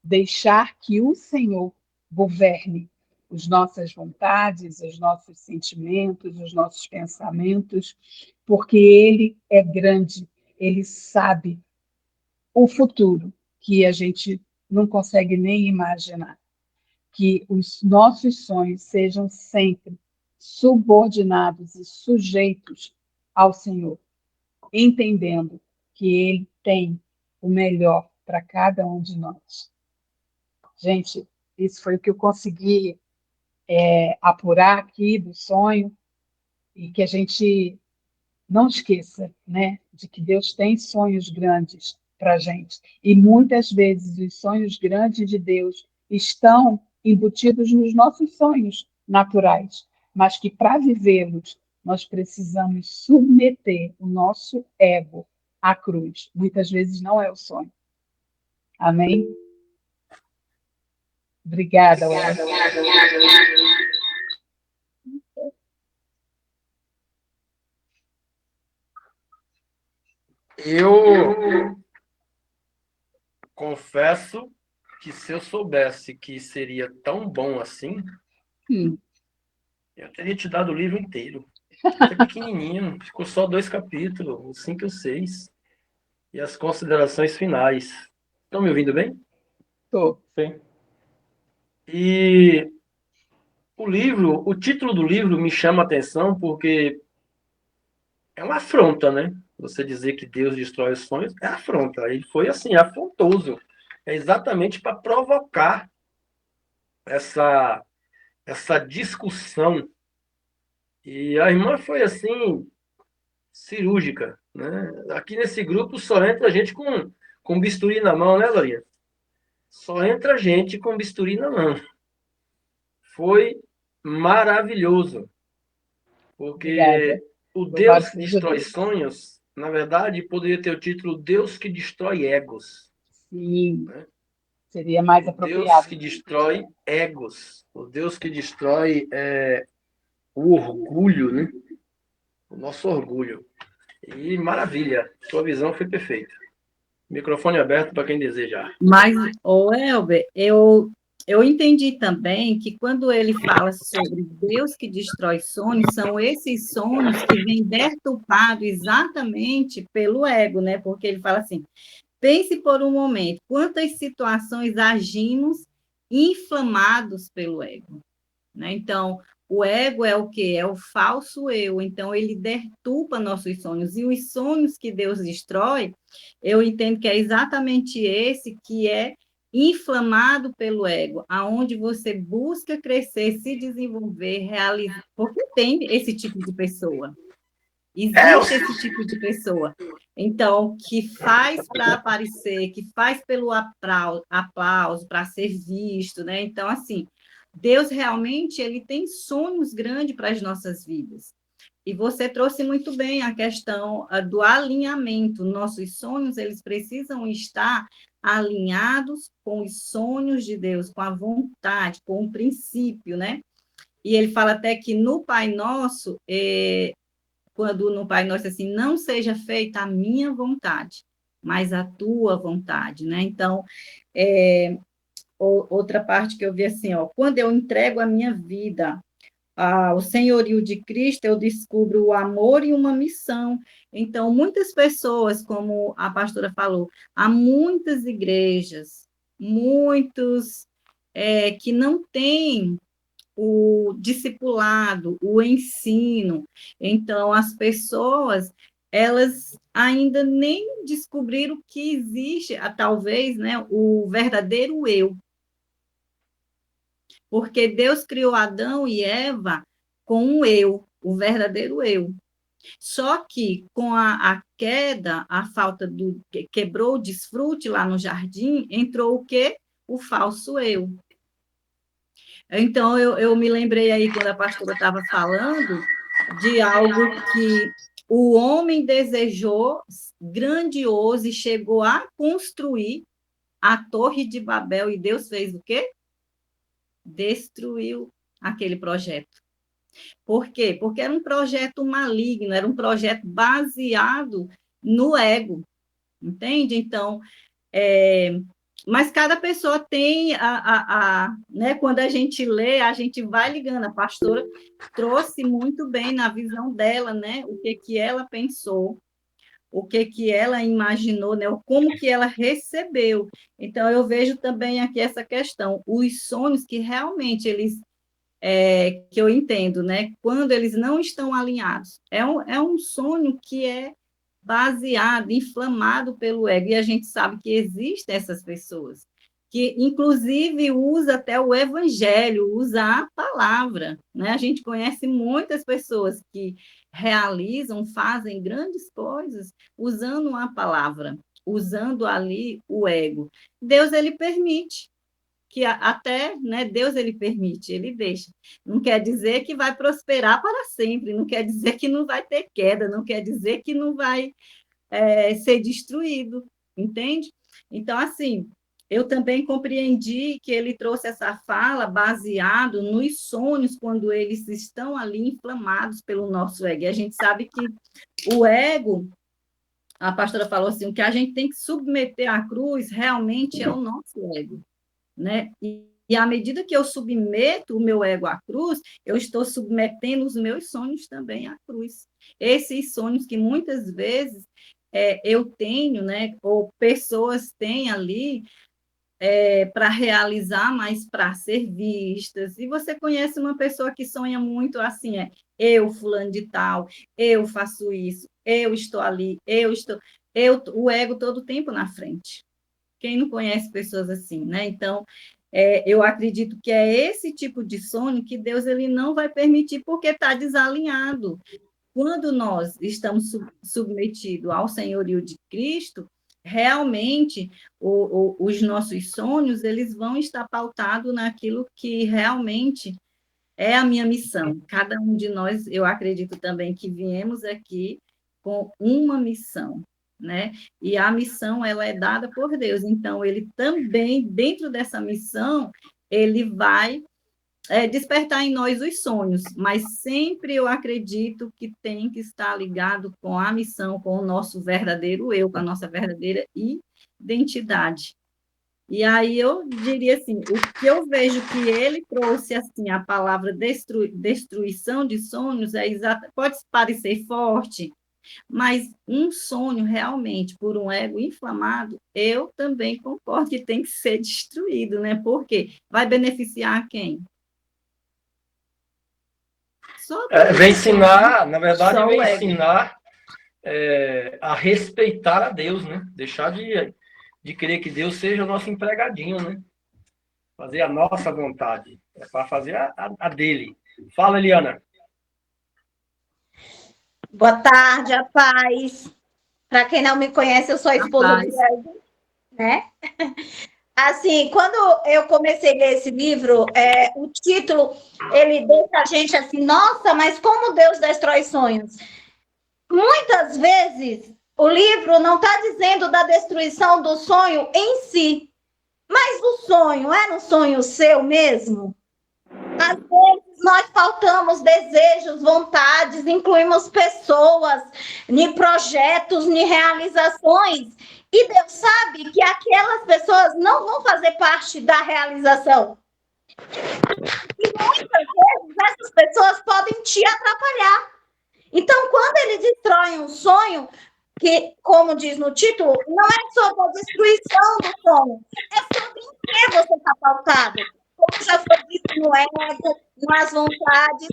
deixar que o Senhor governe as nossas vontades, os nossos sentimentos, os nossos pensamentos, porque Ele é grande, Ele sabe o futuro que a gente não consegue nem imaginar. Que os nossos sonhos sejam sempre subordinados e sujeitos ao Senhor, entendendo que Ele tem o melhor para cada um de nós. Gente, isso foi o que eu consegui apurar aqui do sonho, e que a gente não esqueça, né, de que Deus tem sonhos grandes para a gente. E muitas vezes os sonhos grandes de Deus estão embutidos nos nossos sonhos naturais, mas que para vivê-los nós precisamos submeter o nosso ego à cruz. Muitas vezes não é o sonho. Amém? Obrigada, Wellington. Eu confesso que se eu soubesse que seria tão bom assim, eu teria te dado o livro inteiro. É pequenininho, ficou só 2 capítulos, o 5 e o 6. E as considerações finais. Estão me ouvindo bem? Estou. Sim. E o título do livro me chama a atenção porque é uma afronta, né? Você dizer que Deus destrói os sonhos é afronta. Ele foi assim, afrontoso. É exatamente para provocar essa discussão. E a irmã foi assim, cirúrgica, né? Aqui nesse grupo só entra gente com bisturi na mão, né, Lorinha? Só entra gente com bisturi na mão. Foi maravilhoso, porque Obrigada. o Louvado Deus que seja destrói Deus. sonhos, na verdade, poderia ter o título Deus que destrói egos. Sim, Né? seria mais O Deus apropriado. que destrói egos. O Deus que destrói o orgulho, né? o nosso orgulho. E maravilha, sua visão foi perfeita. Microfone aberto para quem desejar. Mas, ô Elber, eu entendi também que quando ele fala sobre Deus que destrói sonhos, são esses sonhos que vêm deturpados exatamente pelo ego, né? Porque ele fala assim, pense por um momento, quantas situações agimos inflamados pelo ego, né? Então, o ego é o quê? É o falso eu. Então, ele deturpa nossos sonhos. E os sonhos que Deus destrói, eu entendo que é exatamente esse que é inflamado pelo ego, aonde você busca crescer, se desenvolver, realizar, porque tem esse tipo de pessoa. Existe esse tipo de pessoa. Então, que faz para aparecer, que faz pelo aplauso, para ser visto, né? Então, assim, Deus realmente ele tem sonhos grandes para as nossas vidas. E você trouxe muito bem a questão do alinhamento. Nossos sonhos, eles precisam estar alinhados com os sonhos de Deus, com a vontade, com o princípio, né? E ele fala até que no Pai Nosso, quando no Pai Nosso, assim, não seja feita a minha vontade, mas a tua vontade, né? Então, outra parte que eu vi assim, ó, quando eu entrego a minha vida ao senhorio de Cristo, eu descubro o amor e uma missão. Então, muitas pessoas, como a pastora falou, há muitas igrejas, muitos que não têm o discipulado, o ensino. Então, as pessoas, elas ainda nem descobriram que existe, talvez, né, o verdadeiro eu. Porque Deus criou Adão e Eva com um eu, o verdadeiro eu. Só que com a queda, a falta do... quebrou o desfrute lá no jardim, entrou o quê? O falso eu. Então, eu me lembrei aí, quando a pastora estava falando, de algo que o homem desejou grandioso e chegou a construir a Torre de Babel, e Deus fez o quê? Destruiu aquele projeto. Por quê? Porque era um projeto maligno, era um projeto baseado no ego, entende? Então, mas cada pessoa tem né, quando a gente lê, a gente vai ligando. A pastora trouxe muito bem na visão dela, né, o que ela pensou, o que ela imaginou, né, como que ela recebeu. Então, eu vejo também aqui essa questão, os sonhos que realmente eles, que eu entendo, né, quando eles não estão alinhados, é um sonho que é baseado, inflamado pelo ego, e a gente sabe que existem essas pessoas, que inclusive usa até o evangelho, usa a palavra, né? A gente conhece muitas pessoas que realizam, fazem grandes coisas usando a palavra, usando ali o ego. Deus, ele permite, que até, né, Deus ele permite, ele deixa. Não quer dizer que vai prosperar para sempre, não quer dizer que não vai ter queda, não quer dizer que não vai ser destruído, entende? Então, assim, eu também compreendi que ele trouxe essa fala baseado nos sonhos, quando eles estão ali inflamados pelo nosso ego. E a gente sabe que o ego, a pastora falou assim, o que a gente tem que submeter à cruz realmente é o nosso ego, né? E à medida que eu submeto o meu ego à cruz, eu estou submetendo os meus sonhos também à cruz. Esses sonhos que muitas vezes eu tenho, né, ou pessoas têm ali para realizar, mas para ser vistas. E você conhece uma pessoa que sonha muito assim, eu, fulano de tal, eu faço isso, eu estou ali, o ego todo o tempo na frente. Quem não conhece pessoas assim, né? Então, eu acredito que é esse tipo de sonho que Deus ele não vai permitir, porque está desalinhado. Quando nós estamos submetidos ao senhorio de Cristo, realmente os nossos sonhos eles vão estar pautados naquilo que realmente é a minha missão. Cada um de nós, eu acredito também que viemos aqui com uma missão, né? E a missão ela é dada por Deus. Então ele também dentro dessa missão ele vai despertar em nós os sonhos, mas sempre eu acredito que tem que estar ligado com a missão, com o nosso verdadeiro eu, com a nossa verdadeira identidade. E aí eu diria assim, o que eu vejo que ele trouxe, assim, a palavra destruição de sonhos, pode parecer forte, mas um sonho realmente por um ego inflamado, eu também concordo que tem que ser destruído, né? Porque vai beneficiar quem? Só Vem ensinar, na verdade, só vem o ego. ensinar a respeitar a Deus, né? Deixar de querer que Deus seja o nosso empregadinho, né? Fazer a nossa vontade. É para fazer a dele. Fala, Eliana. Boa tarde, a paz. Para quem não me conhece, eu sou a esposa do Rapaz, Elton, né? Assim, quando eu comecei a ler esse livro, o título, ele deixa a gente assim, nossa, mas como Deus destrói sonhos? Muitas vezes, o livro não está dizendo da destruição do sonho em si, mas o sonho era um sonho seu mesmo? Às vezes nós faltamos desejos, vontades, incluímos pessoas, em projetos, em realizações, e Deus sabe que aquelas pessoas não vão fazer parte da realização. E muitas vezes essas pessoas podem te atrapalhar. Então, quando ele destrói um sonho, que, como diz no título, não é sobre a destruição do sonho, é sobre em que você está pautado. Como já foi dito no ego, nas vontades,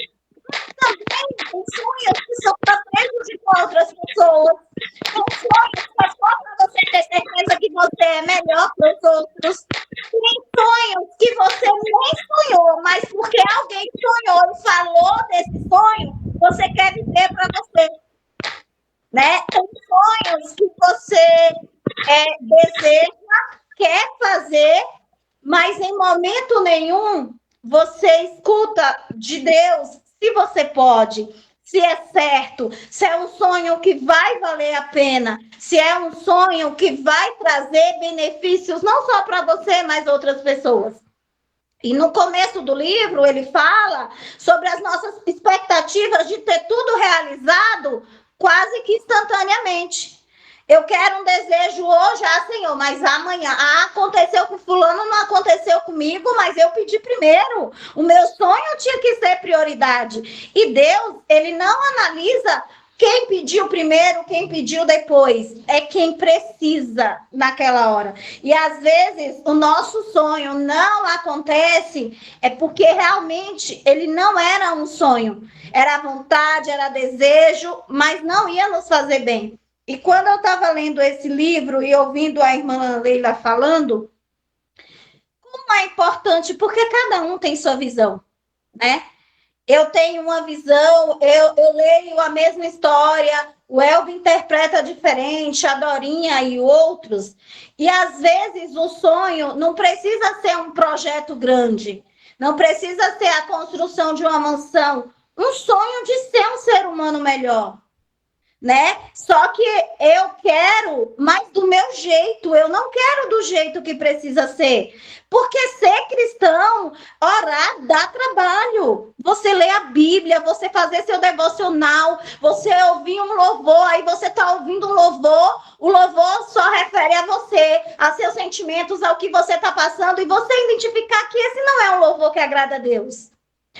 também tem sonhos que são para prejudicar outras pessoas. Tem sonhos que é só para você ter certeza que você é melhor que os outros. Tem sonhos que você nem sonhou, mas porque alguém sonhou e falou desse sonho, você quer viver para você. Né? Tem sonhos que você deseja, quer fazer, mas em momento nenhum você escuta de Deus se você pode, se é certo, se é um sonho que vai valer a pena, se é um sonho que vai trazer benefícios não só para você, mas outras pessoas. E no começo do livro ele fala sobre as nossas expectativas de ter tudo realizado quase que instantaneamente. Eu quero um desejo hoje, Senhor, mas amanhã. Aconteceu com fulano, não aconteceu comigo, mas eu pedi primeiro. O meu sonho tinha que ser prioridade. E Deus, ele não analisa quem pediu primeiro, quem pediu depois. É quem precisa naquela hora. E às vezes o nosso sonho não acontece, é porque realmente ele não era um sonho. Era vontade, era desejo, mas não ia nos fazer bem. E quando eu estava lendo esse livro e ouvindo a irmã Leila falando, como é importante, porque cada um tem sua visão, né? Eu tenho uma visão, eu leio a mesma história, o Elvio interpreta diferente, a Dorinha e outros, e às vezes o sonho não precisa ser um projeto grande, não precisa ser a construção de uma mansão, um sonho de ser um ser humano melhor. Né? Só que eu quero mais do meu jeito, eu não quero do jeito que precisa ser. Porque ser cristão, orar, dá trabalho. Você lê a Bíblia, você fazer seu devocional, você ouvir um louvor, aí você está ouvindo um louvor, o louvor só refere a você, a seus sentimentos, ao que você está passando, e você identificar que esse não é um louvor que agrada a Deus.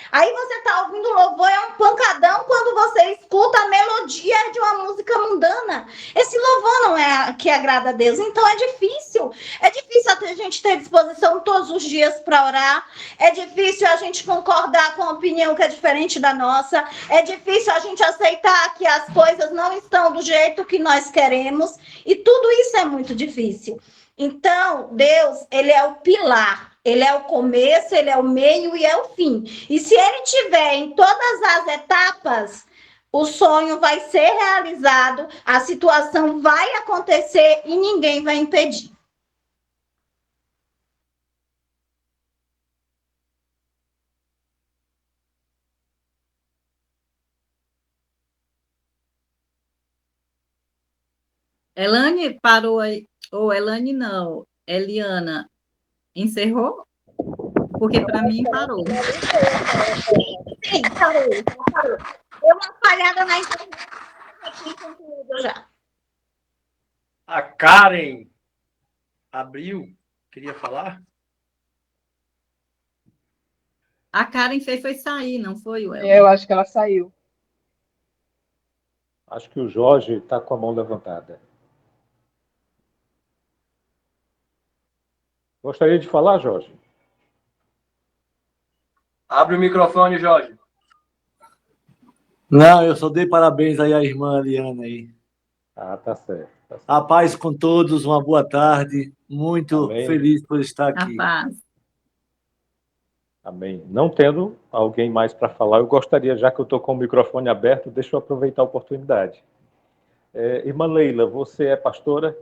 Aí você está ouvindo o louvor, é um pancadão quando você escuta a melodia de uma música mundana. Esse louvor não é que agrada a Deus, então é difícil. É difícil a gente ter disposição todos os dias para orar. É difícil a gente concordar com a opinião que é diferente da nossa. É difícil a gente aceitar que as coisas não estão do jeito que nós queremos. E tudo isso é muito difícil. Então, Deus, ele é o pilar. Ele é o começo, ele é o meio e é o fim. E se ele tiver em todas as etapas, o sonho vai ser realizado, a situação vai acontecer e ninguém vai impedir. Elane parou aí, ou Elane não, Eliana, encerrou? Porque para mim parou. Sim, parou, parou. Deu uma falhada na internet aqui com tudo já. A Karen abriu, queria falar? A Karen fez foi sair, não foi, Eu Welber? acho que ela saiu. Acho que o Jorge está com a mão levantada. Gostaria de falar, Jorge? Abre o microfone, Jorge. Não, eu só dei parabéns aí à irmã Liana aí. Ah, tá certo. Tá certo. A paz com todos, uma boa tarde. Muito Amém. feliz por estar A aqui. paz. Amém. Não tendo alguém mais para falar, eu gostaria, já que eu estou com o microfone aberto, deixa eu aproveitar a oportunidade. Irmã Leila, você é pastora?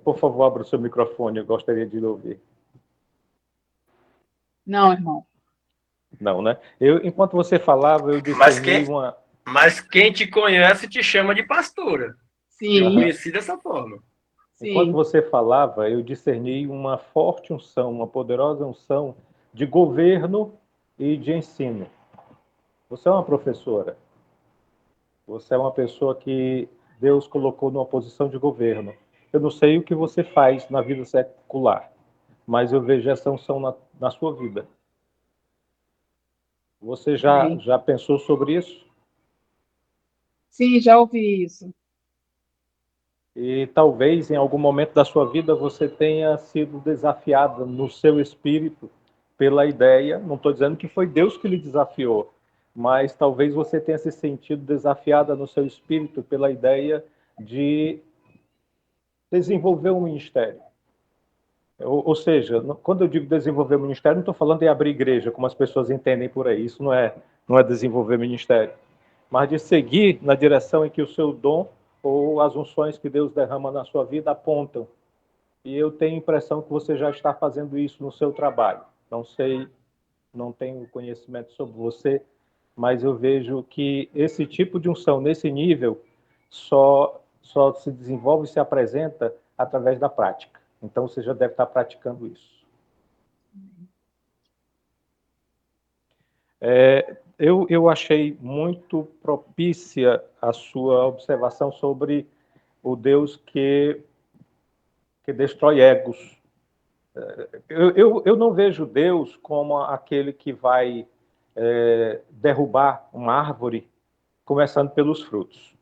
Por favor, abra o seu microfone, eu gostaria de lhe ouvir. Não, irmão. Não, né? Enquanto você falava, eu Mas discerni uma... Mas quem te conhece te chama de pastora. Eu Sim, conheci dessa forma. Enquanto sim. você falava, eu discerni uma forte unção, uma poderosa unção de governo e de ensino. Você é uma professora. Você é uma pessoa que Deus colocou numa posição de governo. Eu não sei o que você faz na vida secular, mas eu vejo essa unção na sua vida. Você Amém. já pensou sobre isso? Sim, já ouvi isso. E talvez em algum momento da sua vida você tenha sido desafiada no seu espírito pela ideia, não estou dizendo que foi Deus que lhe desafiou, mas talvez você tenha se sentido desafiada no seu espírito pela ideia de desenvolver um ministério. Ou seja, quando eu digo desenvolver um ministério, não estou falando de abrir igreja, como as pessoas entendem por aí. Isso não é desenvolver ministério, mas de seguir na direção em que o seu dom ou as unções que Deus derrama na sua vida apontam. E eu tenho a impressão que você já está fazendo isso no seu trabalho. Não sei, não tenho conhecimento sobre você, mas eu vejo que esse tipo de unção, nesse nível, só se desenvolve e se apresenta através da prática. Então, você já deve estar praticando isso. Eu achei muito propícia a sua observação sobre o Deus que destrói egos. Eu não vejo Deus como aquele que vai derrubar uma árvore começando pelos frutos.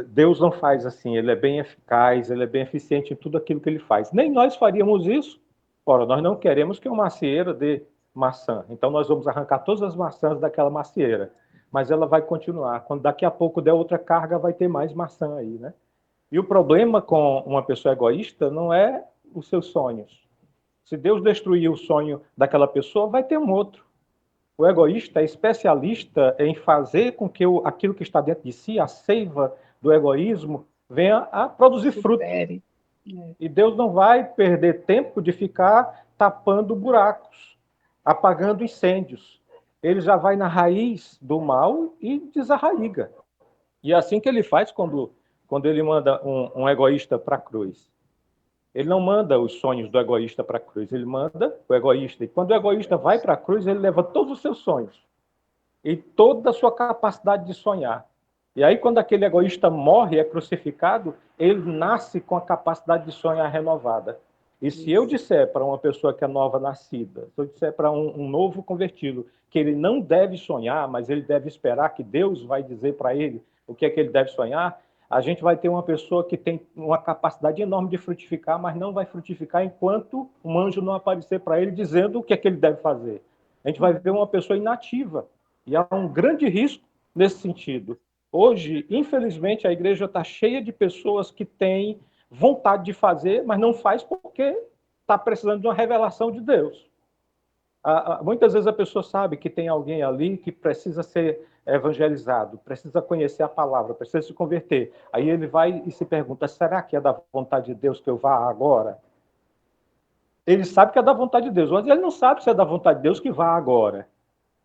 Deus não faz assim, ele é bem eficaz, ele é bem eficiente em tudo aquilo que ele faz. Nem nós faríamos isso. Ora, nós não queremos que uma macieira dê maçã, então nós vamos arrancar todas as maçãs daquela macieira, mas ela vai continuar. Quando daqui a pouco der outra carga, vai ter mais maçã aí, né? E o problema com uma pessoa egoísta não é os seus sonhos. Se Deus destruir o sonho daquela pessoa, vai ter um outro. O egoísta é especialista em fazer com que aquilo que está dentro de si, a seiva do egoísmo, venha a produzir fruto. E Deus não vai perder tempo de ficar tapando buracos, apagando incêndios. Ele já vai na raiz do mal e desarraiga. E é assim que ele faz quando ele manda um egoísta para a cruz. Ele não manda os sonhos do egoísta para a cruz, ele manda o egoísta. E quando o egoísta vai para a cruz, ele leva todos os seus sonhos e toda a sua capacidade de sonhar. E aí, quando aquele egoísta morre, é crucificado, ele nasce com a capacidade de sonhar renovada. E se eu disser para uma pessoa que é nova nascida, se eu disser para um novo convertido que ele não deve sonhar, mas ele deve esperar que Deus vai dizer para ele o que é que ele deve sonhar, a gente vai ter uma pessoa que tem uma capacidade enorme de frutificar, mas não vai frutificar enquanto um anjo não aparecer para ele dizendo o que é que ele deve fazer. A gente vai ver uma pessoa inativa. E há um grande risco nesse sentido. Hoje, infelizmente, a igreja está cheia de pessoas que têm vontade de fazer, mas não faz porque está precisando de uma revelação de Deus. Muitas vezes a pessoa sabe que tem alguém ali que precisa ser evangelizado, precisa conhecer a palavra, precisa se converter. Aí ele vai e se pergunta, será que é da vontade de Deus que eu vá agora? Ele sabe que é da vontade de Deus, mas ele não sabe se é da vontade de Deus que vá agora.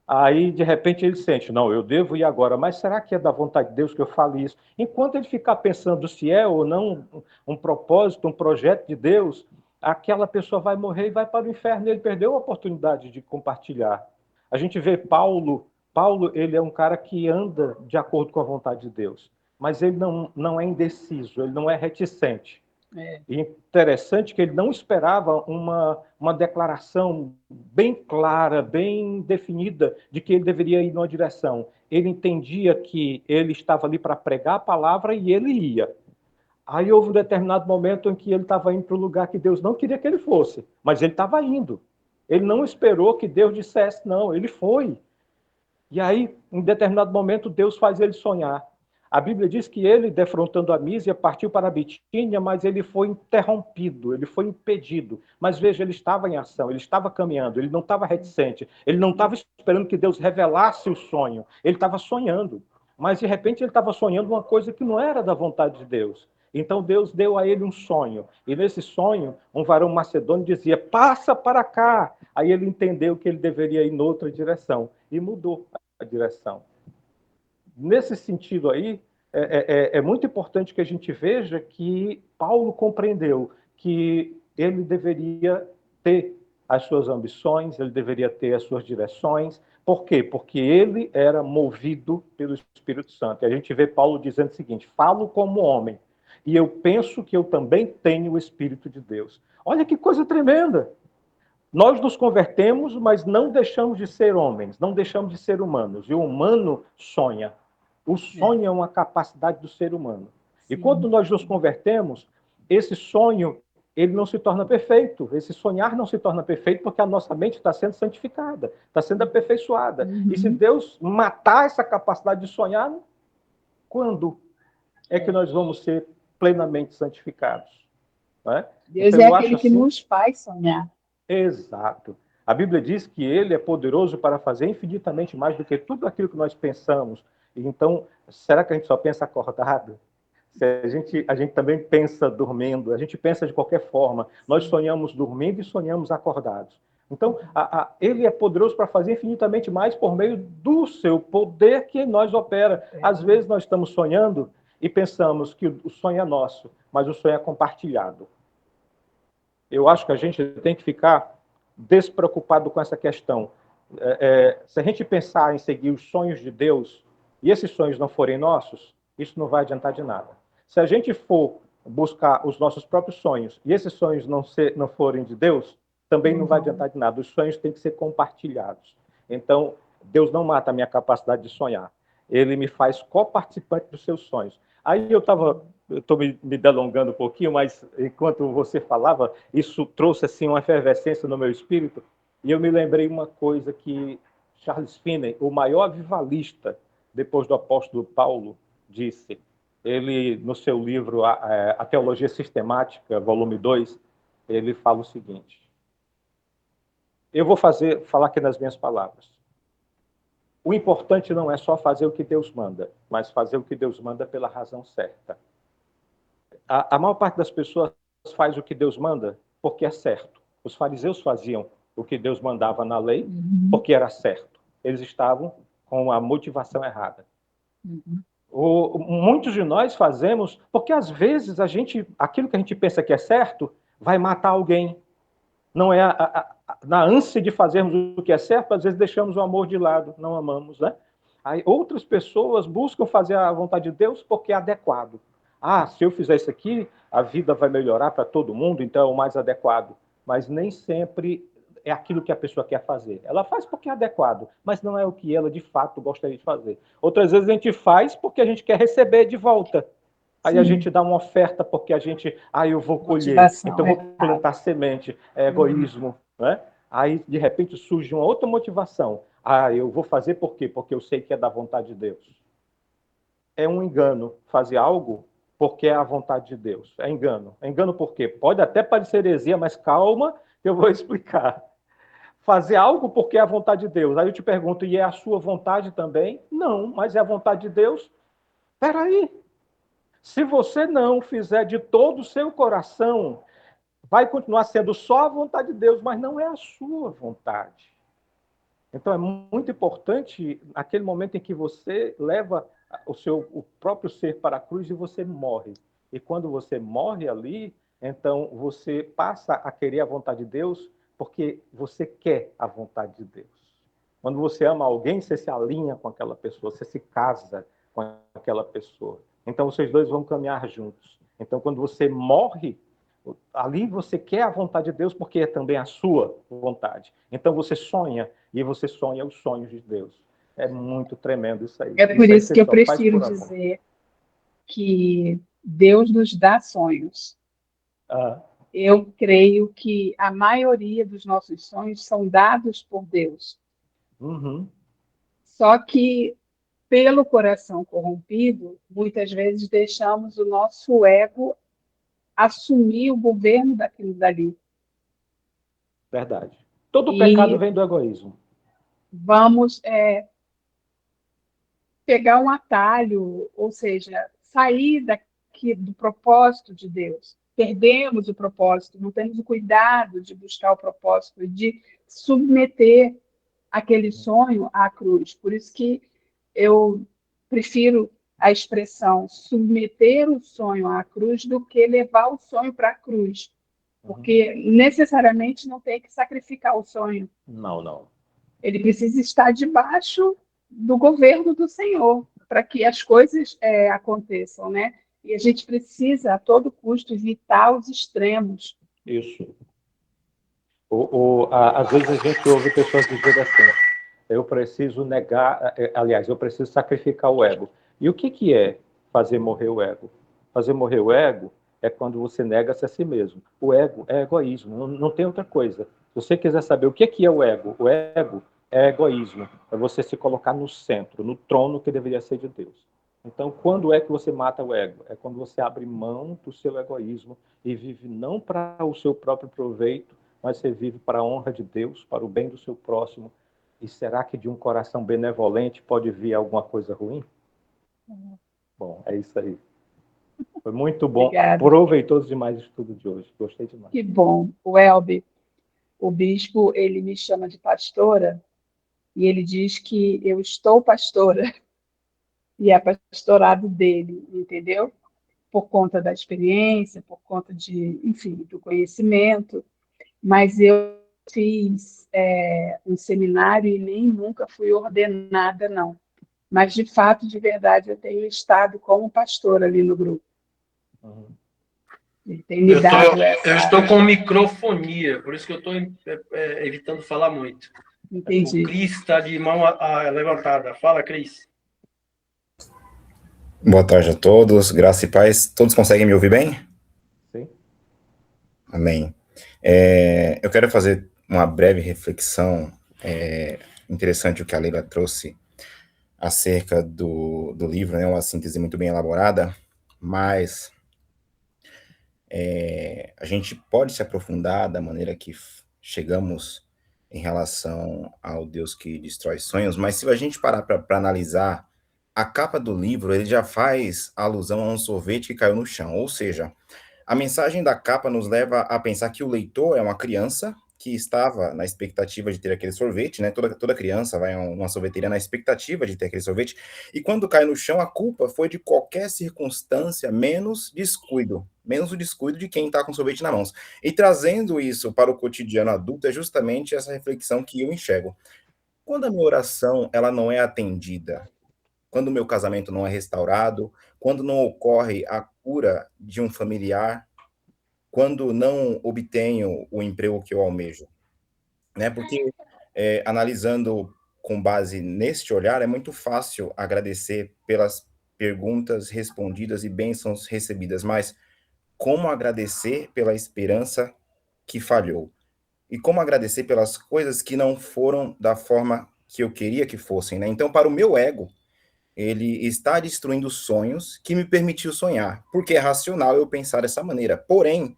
Aí, de repente, ele sente, não, eu devo ir agora, mas será que é da vontade de Deus que eu fale isso? Enquanto ele ficar pensando se é ou não um propósito, um projeto de Deus, aquela pessoa vai morrer e vai para o inferno. Ele perdeu a oportunidade de compartilhar. A gente vê Paulo, ele é um cara que anda de acordo com a vontade de Deus, mas ele não é indeciso, ele não é reticente. E interessante que ele não esperava uma declaração bem clara, bem definida de que ele deveria ir numa direção. Ele entendia que ele estava ali para pregar a palavra e ele ia. Aí houve um determinado momento em que ele estava indo para o lugar que Deus não queria que ele fosse, mas ele estava indo. Ele não esperou que Deus dissesse não, ele foi. E aí, em determinado momento, Deus faz ele sonhar. A Bíblia diz que ele, defrontando a Mísia, partiu para a Bitínia, mas ele foi interrompido, ele foi impedido. Mas veja, ele estava em ação, ele estava caminhando, ele não estava reticente, ele não estava esperando que Deus revelasse o sonho, ele estava sonhando. Mas, de repente, ele estava sonhando uma coisa que não era da vontade de Deus. Então, Deus deu a ele um sonho. E nesse sonho, um varão macedônio dizia, passa para cá. Aí ele entendeu que ele deveria ir noutra direção e mudou a direção. Nesse sentido aí, é muito importante que a gente veja que Paulo compreendeu que ele deveria ter as suas ambições, ele deveria ter as suas direções. Por quê? Porque ele era movido pelo Espírito Santo. E a gente vê Paulo dizendo o seguinte, falo como homem, e eu penso que eu também tenho o Espírito de Deus. Olha que coisa tremenda! Nós nos convertemos, mas não deixamos de ser homens, não deixamos de ser humanos. E o humano sonha. O sonho é uma capacidade do ser humano. Sim. E quando nós nos convertemos, esse sonho ele não se torna perfeito. Esse sonhar não se torna perfeito porque a nossa mente está sendo santificada, está sendo aperfeiçoada. E se Deus matar essa capacidade de sonhar, quando é que nós vamos ser plenamente santificados? Não é? Deus então, é aquele que nos faz sonhar. Exato. A Bíblia diz que ele é poderoso para fazer infinitamente mais do que tudo aquilo que nós pensamos. Então, será que a gente só pensa acordado? Se a gente também pensa dormindo, a gente pensa de qualquer forma. Nós sonhamos dormindo e sonhamos acordados. Então, ele é poderoso para fazer infinitamente mais por meio do seu poder que em nós opera. Às vezes nós estamos sonhando e pensamos que o sonho é nosso, mas o sonho é compartilhado. Eu acho que a gente tem que ficar despreocupado com essa questão. Se a gente pensar em seguir os sonhos de Deus, e esses sonhos não forem nossos, isso não vai adiantar de nada. Se a gente for buscar os nossos próprios sonhos, e esses sonhos não forem de Deus, também não vai adiantar de nada. Os sonhos têm que ser compartilhados. Então, Deus não mata a minha capacidade de sonhar. Ele me faz coparticipante dos seus sonhos. Aí eu estou me delongando um pouquinho, mas enquanto você falava, isso trouxe assim uma efervescência no meu espírito, e eu me lembrei uma coisa que Charles Finney, o maior avivalista depois do apóstolo Paulo, disse. Ele, no seu livro A Teologia Sistemática, volume 2, ele fala o seguinte, eu vou falar aqui nas minhas palavras. O importante não é só fazer o que Deus manda, mas fazer o que Deus manda pela razão certa. A maior parte das pessoas faz o que Deus manda porque é certo. Os fariseus faziam o que Deus mandava na lei porque era certo. Eles estavam com a motivação errada. Muitos de nós fazemos porque, às vezes, aquilo que a gente pensa que é certo vai matar alguém. Não é na ânsia de fazermos o que é certo, às vezes deixamos o amor de lado, não amamos, né? Aí, outras pessoas buscam fazer a vontade de Deus porque é adequado. Se eu fizer isso aqui, a vida vai melhorar para todo mundo, então é o mais adequado. Mas nem sempre é aquilo que a pessoa quer fazer. Ela faz porque é adequado, mas não é o que ela, de fato, gostaria de fazer. Outras vezes a gente faz porque a gente quer receber de volta. Aí a gente dá uma oferta porque a gente, eu vou colher, então vou plantar semente, é egoísmo, né? Aí, de repente, surge uma outra motivação. Eu vou fazer por quê? Porque eu sei que é da vontade de Deus. É um engano fazer algo porque é a vontade de Deus. É engano. É engano por quê? Pode até parecer heresia, mas calma, que eu vou explicar. Fazer algo porque é a vontade de Deus. Aí eu te pergunto, e é a sua vontade também? Não, mas é a vontade de Deus? Espera aí. Se você não fizer de todo o seu coração, vai continuar sendo só a vontade de Deus, mas não é a sua vontade. Então, é muito importante aquele momento em que você leva o próprio ser para a cruz e você morre. E quando você morre ali, então você passa a querer a vontade de Deus porque você quer a vontade de Deus. Quando você ama alguém, você se alinha com aquela pessoa, você se casa com aquela pessoa. Então, vocês dois vão caminhar juntos. Então, quando você morre, ali você quer a vontade de Deus porque é também a sua vontade. Então, você sonha, e você sonha os sonhos de Deus. É muito tremendo isso aí. É por aí isso que eu só faz prefiro por amor. dizer que Deus nos dá sonhos. Ah, Eu creio que a maioria dos nossos sonhos são dados por Deus. uhum, Só que, pelo coração corrompido, muitas vezes deixamos o nosso ego assumir o governo daquilo dali. verdade. Todo pecado E vem do egoísmo. vamos pegar um atalho, ou seja, sair daqui do propósito de Deus. Perdemos o propósito, não temos o cuidado de buscar o propósito, de submeter aquele sonho à cruz. Por isso que eu prefiro a expressão submeter o sonho à cruz do que levar o sonho para a cruz. Porque necessariamente não tem que sacrificar o sonho. Não, não. Ele precisa estar debaixo do governo do Senhor para que as coisas aconteçam, né? E a gente precisa, a todo custo, evitar os extremos. Isso. Às vezes a gente ouve pessoas dizer assim, eu preciso negar, aliás, eu preciso sacrificar o ego. E o que é fazer morrer o ego? Fazer morrer o ego é quando você nega-se a si mesmo. O ego é egoísmo, não tem outra coisa. Se você quiser saber o que é o ego é egoísmo, é você se colocar no centro, no trono que deveria ser de Deus. Então, quando é que você mata o ego? É quando você abre mão do seu egoísmo e vive não para o seu próprio proveito, mas você vive para a honra de Deus, para o bem do seu próximo. E será que de um coração benevolente pode vir alguma coisa ruim? Bom, é isso aí. Foi muito bom, Obrigada. proveitoso demais o estudo de hoje. Gostei demais. Que bom. O Elber, o bispo, ele me chama de pastora e ele diz que eu estou pastora e é pastorado dele, entendeu? Por conta da experiência, por conta de, enfim, do conhecimento. Mas eu fiz um seminário e nem nunca fui ordenada, não. Mas, de fato, de verdade, eu tenho estado como pastora ali no grupo. Uhum. Ele tem me dado essa... Eu estou com microfonia, por isso que eu estou evitando falar muito. Entendi. O Cris está de mão levantada. Fala, Cris. Boa tarde a todos, graça e paz. Todos conseguem me ouvir bem? Sim. Amém. Eu quero fazer uma breve reflexão interessante o que a Leila trouxe acerca do livro, né? Uma síntese muito bem elaborada, mas a gente pode se aprofundar da maneira que chegamos em relação ao Deus que destrói sonhos, mas se a gente parar para analisar a capa do livro, ele já faz alusão a um sorvete que caiu no chão, ou seja, a mensagem da capa nos leva a pensar que o leitor é uma criança que estava na expectativa de ter aquele sorvete, né? Toda criança vai a uma sorveteria na expectativa de ter aquele sorvete, e quando cai no chão, a culpa foi de qualquer circunstância, menos o descuido de quem está com o sorvete na mão. E trazendo isso para o cotidiano adulto, é justamente essa reflexão que eu enxergo. Quando a minha oração ela não é atendida, quando o meu casamento não é restaurado, quando não ocorre a cura de um familiar, quando não obtenho o emprego que eu almejo, né? Porque analisando com base neste olhar, é muito fácil agradecer pelas perguntas respondidas e bênçãos recebidas, mas como agradecer pela esperança que falhou? E como agradecer pelas coisas que não foram da forma que eu queria que fossem, né? Então, para o meu ego, ele está destruindo sonhos que me permitiu sonhar, porque é racional eu pensar dessa maneira. Porém,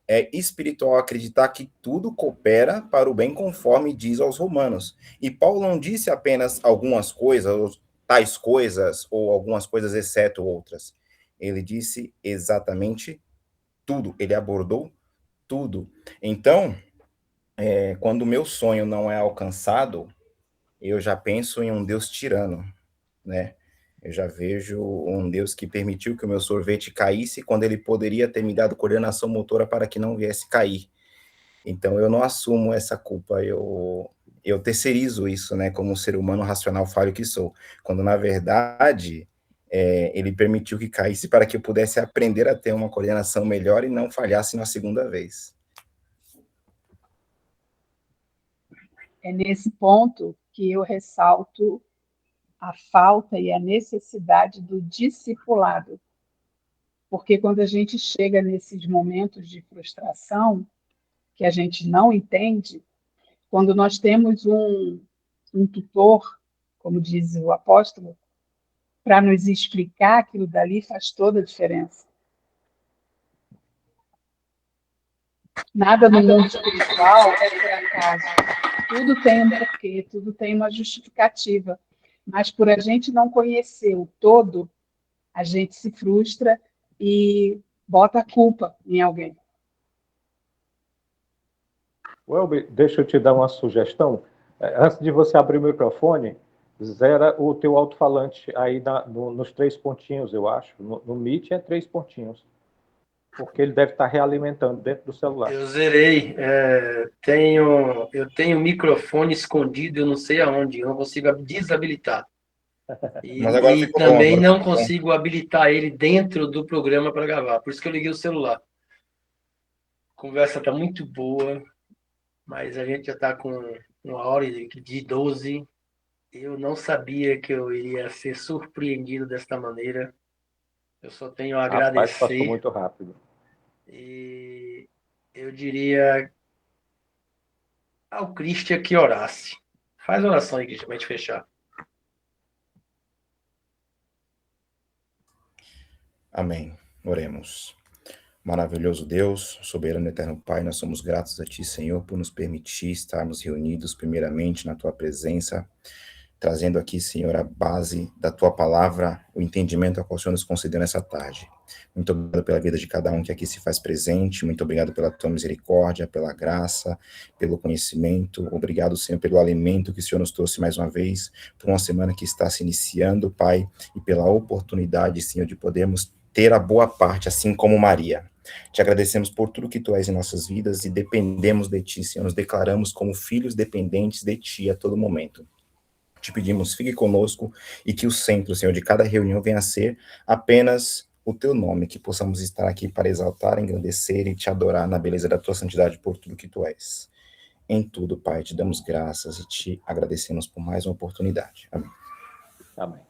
é espiritual acreditar que tudo coopera para o bem conforme diz aos Romanos. E Paulo não disse apenas algumas coisas, tais coisas, ou algumas coisas exceto outras. Ele disse exatamente tudo. Ele abordou tudo. Então, quando o meu sonho não é alcançado, eu já penso em um Deus tirano, né? Eu já vejo um Deus que permitiu que o meu sorvete caísse quando ele poderia ter me dado coordenação motora para que não viesse cair. Então, eu não assumo essa culpa, eu terceirizo isso, né, como um ser humano racional falho que sou, quando, na verdade, ele permitiu que caísse para que eu pudesse aprender a ter uma coordenação melhor e não falhasse na segunda vez. É nesse ponto que eu ressalto a falta e a necessidade do discipulado. Porque quando a gente chega nesses momentos de frustração, que a gente não entende, quando nós temos um tutor, como diz o apóstolo, para nos explicar aquilo dali, faz toda a diferença. Nada no mundo espiritual é por acaso. Tudo tem um porquê, tudo tem uma justificativa. Mas por a gente não conhecer o todo, a gente se frustra e bota a culpa em alguém. Welber, deixa eu te dar uma sugestão. Antes de você abrir o microfone, zera o teu alto-falante aí nos 3 pontinhos, eu acho. No Meet é 3 pontinhos. Porque ele deve estar realimentando dentro do celular. Eu zerei. Eu tenho o microfone escondido, eu não sei aonde, eu não consigo desabilitar. Mas agora E ficou também bom, não consigo habilitar ele dentro do programa para gravar. Por isso que eu liguei o celular. A conversa está muito boa, mas a gente já está com 1h12. Eu não sabia que eu iria ser surpreendido desta maneira. Eu só tenho a Rapaz, passou agradecer. muito rápido. E eu diria ao Christian que orasse. Faz oração aí, Christian, para a gente fechar. Amém. Oremos. Maravilhoso Deus, soberano e eterno Pai, nós somos gratos a Ti, Senhor, por nos permitir estarmos reunidos primeiramente na Tua presença, trazendo aqui, Senhor, a base da Tua palavra, o entendimento ao qual o Senhor nos concedeu nessa tarde. Muito obrigado pela vida de cada um que aqui se faz presente, muito obrigado pela Tua misericórdia, pela graça, pelo conhecimento, obrigado, Senhor, pelo alimento que o Senhor nos trouxe mais uma vez, por uma semana que está se iniciando, Pai, e pela oportunidade, Senhor, de podermos ter a boa parte, assim como Maria. Te agradecemos por tudo que Tu és em nossas vidas e dependemos de Ti, Senhor, nos declaramos como filhos dependentes de Ti a todo momento. Te pedimos, fique conosco e que o centro, Senhor, de cada reunião venha a ser apenas o Teu nome, que possamos estar aqui para exaltar, engrandecer e Te adorar na beleza da Tua santidade por tudo que Tu és. Em tudo, Pai, Te damos graças e Te agradecemos por mais uma oportunidade. Amém. Amém.